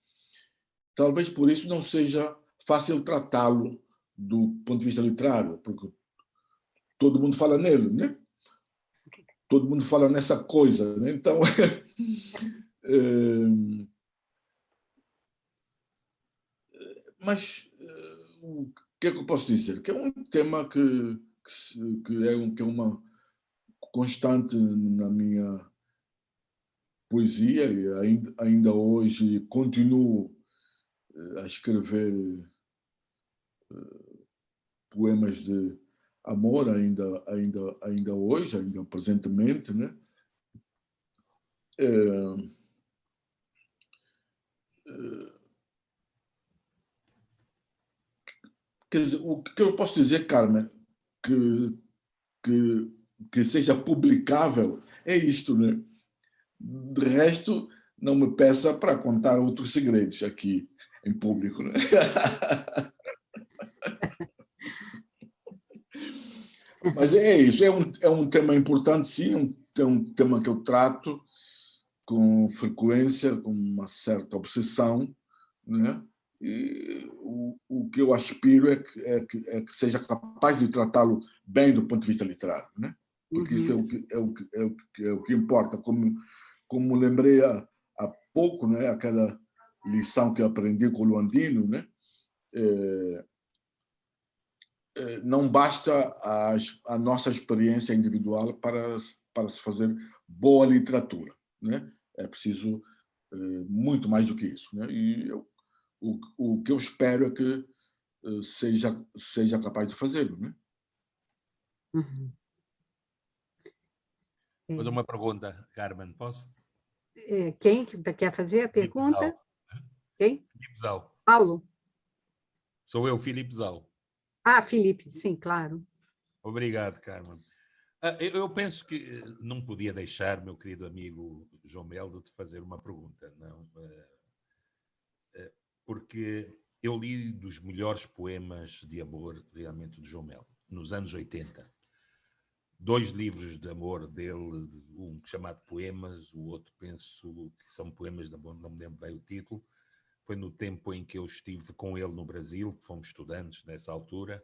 Talvez por isso não seja fácil tratá-lo do ponto de vista literário, porque todo mundo fala nele, né? Todo mundo fala nessa coisa, né? Então, mas o que é que eu posso dizer? Que é um tema que é uma constante na minha poesia e ainda hoje continuo a escrever poemas de amor ainda hoje, ainda presentemente, né? Quer dizer, o que eu posso dizer, Carmen, que seja publicável é isto, né? De resto, não me peça para contar outros segredos aqui em público, né? Mas é isso, é um tema importante, sim, é um tema que eu trato com frequência, com uma certa obsessão, né? E o que eu aspiro é que seja capaz de tratá-lo bem do ponto de vista literário, né? Porque isso é o que importa. Como lembrei há pouco, né? Aquela lição que eu aprendi com o Luandino, né? Não basta a nossa experiência individual para se fazer boa literatura, né? É preciso muito mais do que isso, né? E o que eu espero é que seja capaz de fazê-lo, né? Uhum. Vou fazer uma pergunta, Carmen, posso? Quem quer fazer a pergunta? Quem? Filipe Zau. Paulo? Sou eu, Filipe Zau. Ah, Filipe, sim, claro. Obrigado, Carmen. Eu penso que não podia deixar, meu querido amigo João Melo, de te fazer uma pergunta, não? Porque eu li dos melhores poemas de amor realmente de João Melo, nos anos 80. 2 livros de amor dele, um chamado Poemas, o outro penso que são poemas de amor, não me lembro bem o título. Foi no tempo em que eu estive com ele no Brasil, que fomos estudantes nessa altura,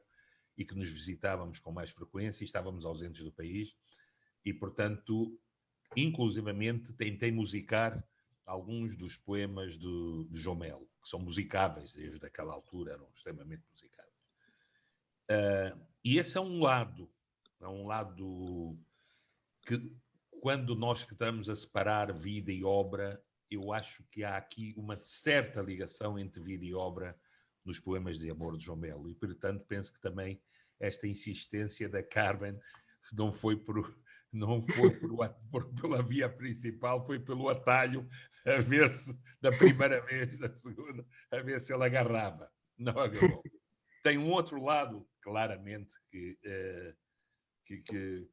e que nos visitávamos com mais frequência e estávamos ausentes do país. E, portanto, inclusivamente, tentei musicar alguns dos poemas de João Melo, que são musicáveis, desde aquela altura eram extremamente musicáveis. E esse é um lado que, quando nós estamos a separar vida e obra, eu acho que há aqui uma certa ligação entre vida e obra nos poemas de amor de João Melo. E, portanto, penso que também esta insistência da Carmen não foi pela via principal, foi pelo atalho, a ver se, da primeira vez, da segunda, a ver se ele agarrava. Não agarrou. Tem um outro lado, claramente, que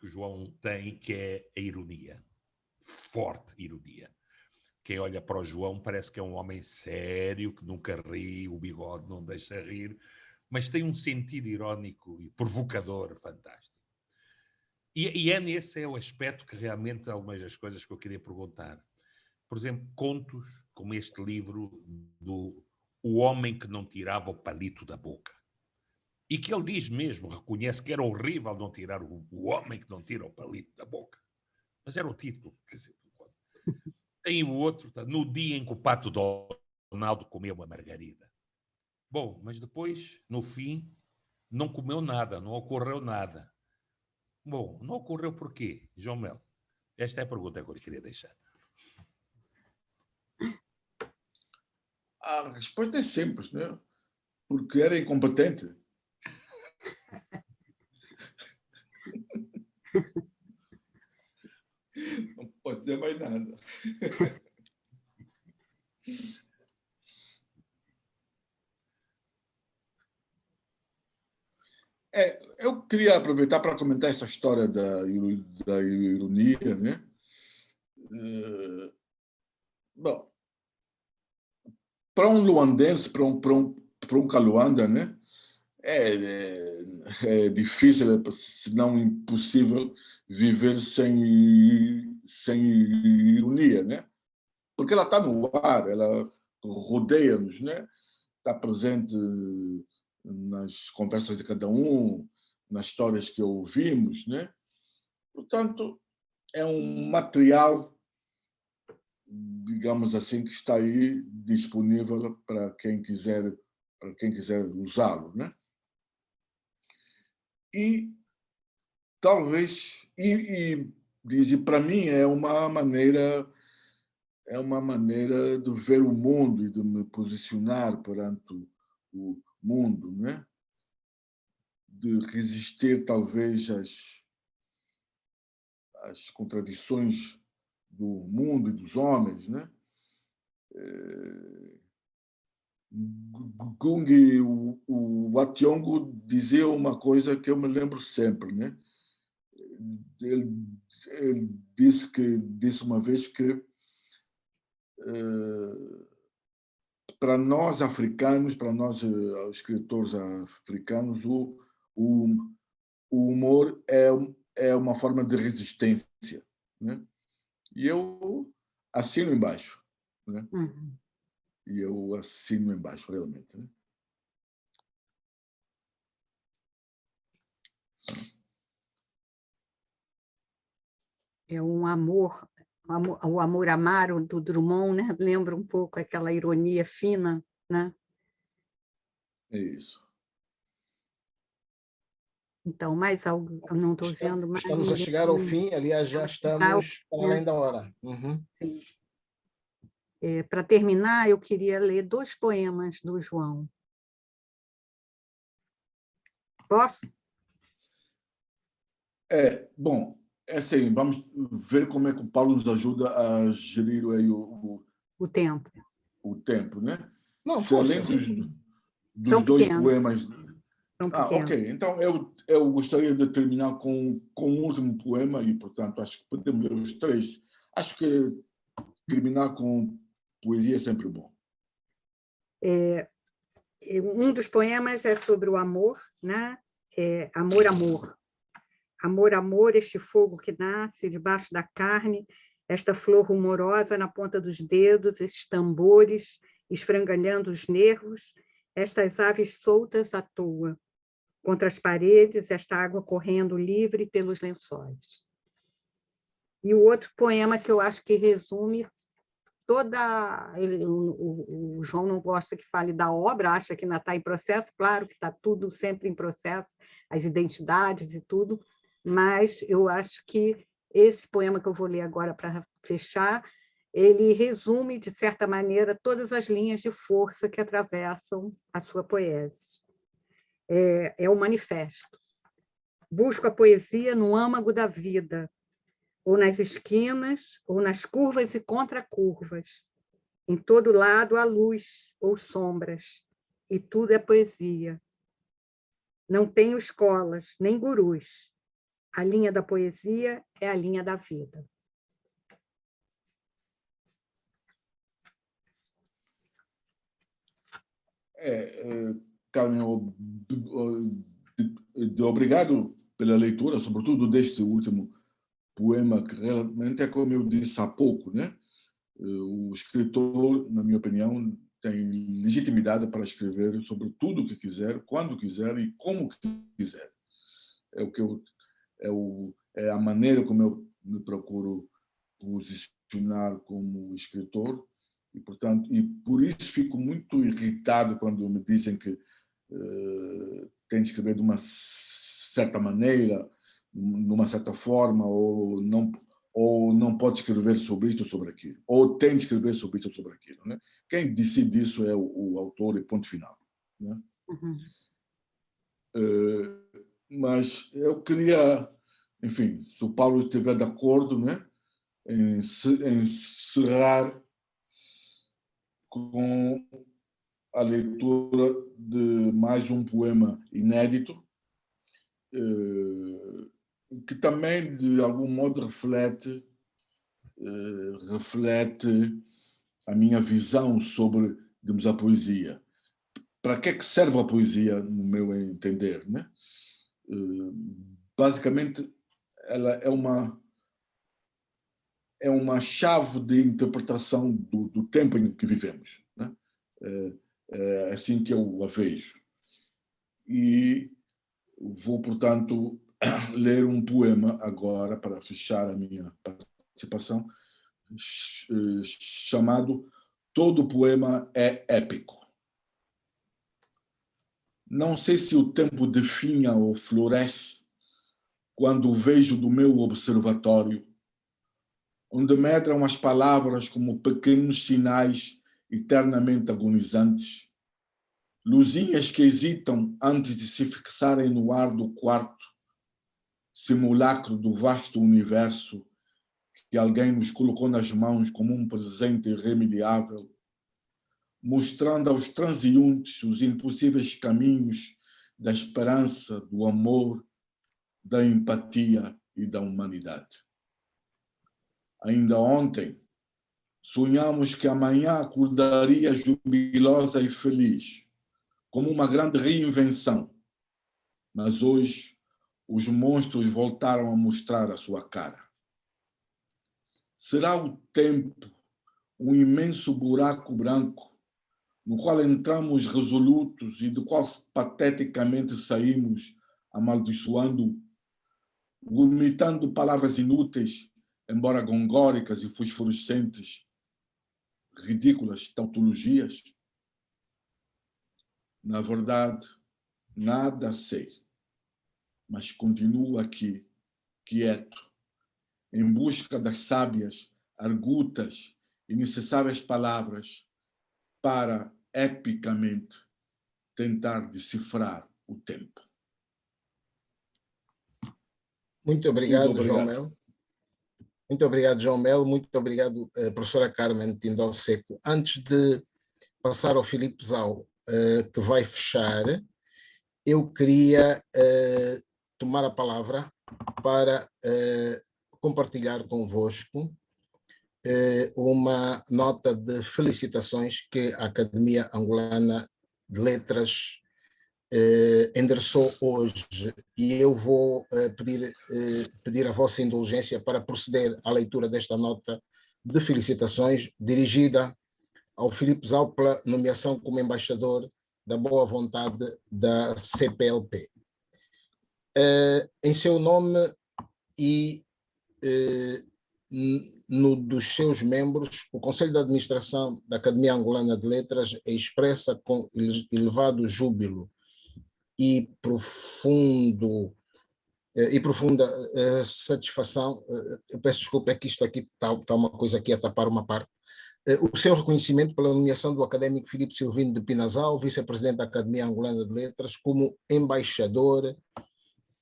o João tem, que é a ironia. Forte ironia. Quem olha para o João parece que é um homem sério, que nunca ri, o bigode não deixa rir, mas tem um sentido irónico e provocador fantástico. E é nesse o aspecto que realmente algumas das coisas que eu queria perguntar. Por exemplo, contos como este livro do O Homem que não tirava o palito da boca. E que ele diz mesmo, reconhece que era horrível não tirar o homem que não tira o palito da boca. Mas era o título. Quer dizer, tem o outro, no dia em que o Pato Donaldo comeu uma margarida. Bom, mas depois, no fim, não comeu nada, não ocorreu nada. Bom, não ocorreu por quê, João Melo? Esta é a pergunta que eu lhe queria deixar. A resposta é simples, né? Porque era incompetente. Não pode dizer mais nada. Eu queria aproveitar para comentar essa história da ironia, né? Bom, para um luandense, para um caluanda, né? É difícil, se não impossível, viver sem ironia, né? Porque ela está no ar, ela rodeia-nos, né? Está presente nas conversas de cada um, nas histórias que ouvimos, né? Portanto, é um material, digamos assim, que está aí disponível para quem quiser usá-lo, né? E talvez para mim é uma maneira de ver o mundo e de me posicionar perante o mundo, né? De resistir talvez às contradições do mundo e dos homens, né? Gung, o Wationgo dizia uma coisa que eu me lembro sempre, né? Ele disse uma vez que para nós africanos, para nós escritores africanos, o humor é uma forma de resistência, né? E eu assino embaixo, né? E eu assino embaixo, realmente, né? É um amor, o amor amaro do Drummond, né? Lembra um pouco aquela ironia fina, né? É isso. Então, mais algo, eu não estou vendo mais. Estamos a chegar ao fim, aliás, já estamos para além da hora. Sim. Para terminar, eu queria ler 2 poemas do João. Posso? Bom, assim, vamos ver como é que o Paulo nos ajuda a gerir aí o tempo. O tempo, né? Não, se além dos 2 poemas... ok. Então, eu gostaria de terminar com um último poema e, portanto, acho que podemos ler os 3. Acho que terminar com poesia é sempre bom. Um dos poemas é sobre o amor, né? Amor, amor. Amor, amor, este fogo que nasce debaixo da carne, esta flor rumorosa na ponta dos dedos, esses tambores esfrangalhando os nervos, estas aves soltas à toa. Contra as paredes, esta água correndo livre pelos lençóis. E o outro poema que eu acho que resume toda... O João não gosta que fale da obra, acha que ainda está em processo, claro que está tudo sempre em processo, as identidades e tudo, mas eu acho que esse poema que eu vou ler agora para fechar, ele resume, de certa maneira, todas as linhas de força que atravessam a sua poesia. É o manifesto. Busco a poesia no âmago da vida, ou nas esquinas, ou nas curvas e contracurvas. Em todo lado há luz ou sombras, e tudo é poesia. Não tenho escolas, nem gurus. A linha da poesia é a linha da vida. Carmen, obrigado pela leitura, sobretudo deste último poema, que realmente é como eu disse há pouco, né? O escritor, na minha opinião, tem legitimidade para escrever sobre tudo o que quiser, quando quiser e como quiser. É a maneira como eu me procuro posicionar como escritor, e, portanto, por isso fico muito irritado quando me dizem que tem de escrever de uma certa maneira, de uma certa forma, ou não pode escrever sobre isto ou sobre aquilo, ou tem de escrever sobre isto ou sobre aquilo, né? Quem decide isso é o autor e ponto final, né? Mas eu queria, enfim, se o Paulo estiver de acordo, né, em encerrar com a leitura de mais um poema inédito, que também, de algum modo, reflete a minha visão sobre, digamos, a poesia. Para que é que serve a poesia, no meu entender, né? Basicamente, ela é uma chave de interpretação do tempo em que vivemos, né? É assim que eu a vejo. E vou, portanto, ler um poema agora para fechar a minha participação, chamado Todo Poema é Épico. Não sei se o tempo definha ou floresce quando o vejo do meu observatório, onde medram as palavras como pequenos sinais eternamente agonizantes, luzinhas que hesitam antes de se fixarem no ar do quarto, simulacro do vasto universo que alguém nos colocou nas mãos como um presente irremediável, mostrando aos transeuntes os impossíveis caminhos da esperança, do amor, da empatia e da humanidade. Ainda ontem, sonhamos que amanhã acordaria jubilosa e feliz, como uma grande reinvenção. Mas hoje, os monstros voltaram a mostrar a sua cara. Será o tempo um imenso buraco branco no qual entramos resolutos e do qual pateticamente saímos amaldiçoando, vomitando palavras inúteis, embora gongóricas e fosforescentes, ridículas tautologias? Na verdade, nada sei, mas continuo aqui, quieto, em busca das sábias, argutas e necessárias palavras para, epicamente, tentar decifrar o tempo. Muito obrigado, João Melo. Muito obrigado, João Melo. Muito obrigado, professora Carmen Tindão Seco. Antes de passar ao Filipe Zau, que vai fechar, eu queria tomar a palavra para compartilhar convosco uma nota de felicitações que a Academia Angolana de Letras endereçou hoje, e eu vou pedir a vossa indulgência para proceder à leitura desta nota de felicitações dirigida ao Filipe Zau pela nomeação como embaixador da boa vontade da CPLP. Em seu nome e no dos seus membros, o Conselho de Administração da Academia Angolana de Letras expressa com elevado júbilo e profundo e profunda satisfação. Eu peço desculpa, é que isto aqui está uma coisa aqui a tapar uma parte. O seu reconhecimento pela nomeação do académico Filipe Silvino de Pinasal, vice-presidente da Academia Angolana de Letras, como embaixador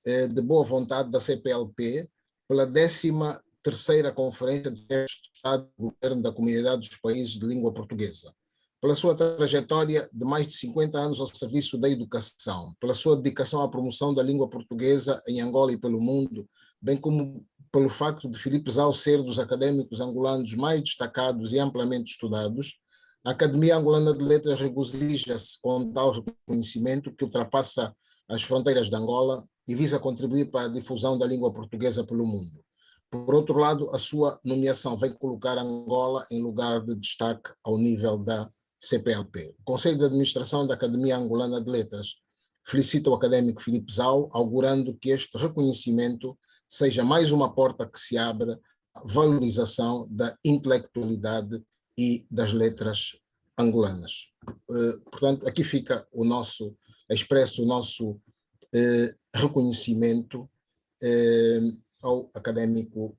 de boa vontade da CPLP, pela 13ª Conferência de Chefes de Estado e Governo da Comunidade dos Países de Língua Portuguesa, pela sua trajetória de mais de 50 anos ao serviço da educação, pela sua dedicação à promoção da língua portuguesa em Angola e pelo mundo, bem como pelo facto de Filipe Zau ser dos académicos angolanos mais destacados e amplamente estudados, a Academia Angolana de Letras regozija-se com tal reconhecimento que ultrapassa as fronteiras de Angola e visa contribuir para a difusão da língua portuguesa pelo mundo. Por outro lado, a sua nomeação vem colocar Angola em lugar de destaque ao nível da CPLP. O Conselho de Administração da Academia Angolana de Letras felicita o académico Filipe Zau, augurando que este reconhecimento seja mais uma porta que se abre à valorização da intelectualidade e das letras angolanas. Portanto, aqui fica expresso o nosso reconhecimento ao académico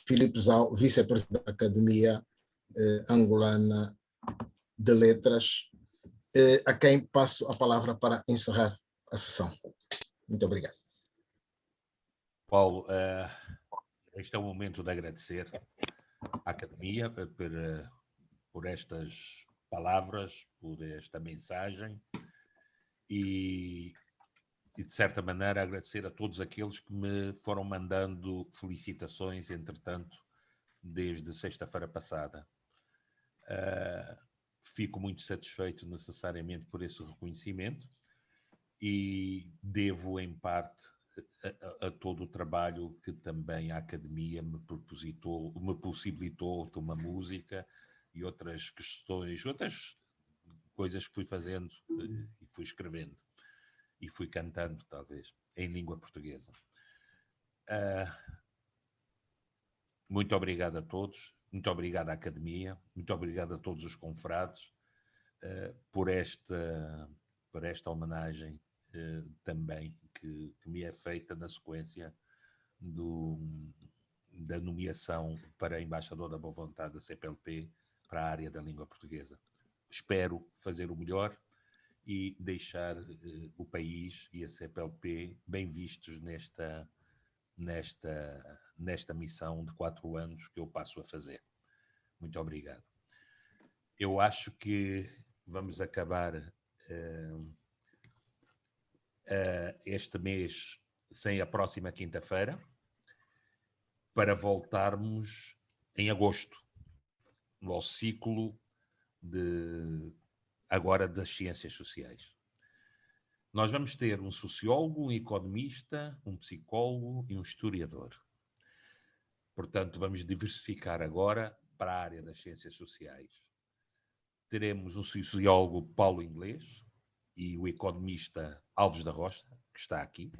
Filipe Zau, vice-presidente da Academia Angolana de Letras, a quem passo a palavra para encerrar a sessão. Muito obrigado. Paulo, este é o momento de agradecer à Academia por estas palavras, por esta mensagem e de certa maneira agradecer a todos aqueles que me foram mandando felicitações, entretanto, desde sexta-feira passada. Fico muito satisfeito necessariamente por esse reconhecimento e devo em parte a todo o trabalho que também a Academia me possibilitou de uma música e outras questões, outras coisas que fui fazendo e fui escrevendo e fui cantando, talvez, em língua portuguesa. Muito obrigado a todos, muito obrigado à Academia, muito obrigado a todos os confrades por esta homenagem também que me é feita na sequência da nomeação para embaixador da boa vontade da CPLP para a área da língua portuguesa. Espero fazer o melhor e deixar o país e a CPLP bem vistos nesta missão de 4 anos que eu passo a fazer. Muito obrigado. Eu acho que vamos acabar este mês sem a próxima quinta-feira para voltarmos em agosto, ao ciclo agora das ciências sociais. Nós vamos ter um sociólogo, um economista, um psicólogo e um historiador. Portanto, vamos diversificar agora para a área das ciências sociais. Teremos um sociólogo, Paulo Inglês, e o economista Alves da Rocha, que está aqui.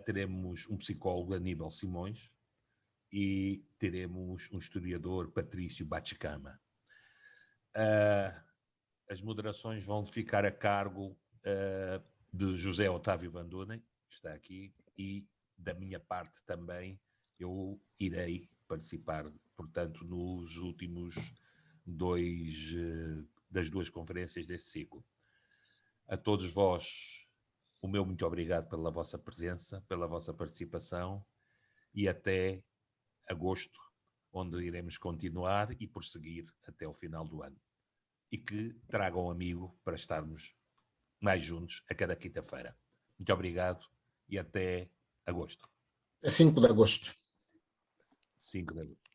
Teremos um psicólogo, Aníbal Simões, e teremos um historiador, Patrício Bachicama. As moderações vão ficar a cargo de José Otávio Van Dunen, que está aqui, e da minha parte também eu irei participar, portanto, nos últimos das 2 conferências deste ciclo. A todos vós, o meu muito obrigado pela vossa presença, pela vossa participação e até agosto, onde iremos continuar e prosseguir até o final do ano. E que tragam um amigo para estarmos mais juntos a cada quinta-feira. Muito obrigado e até agosto. É 5 de agosto. 5 de agosto.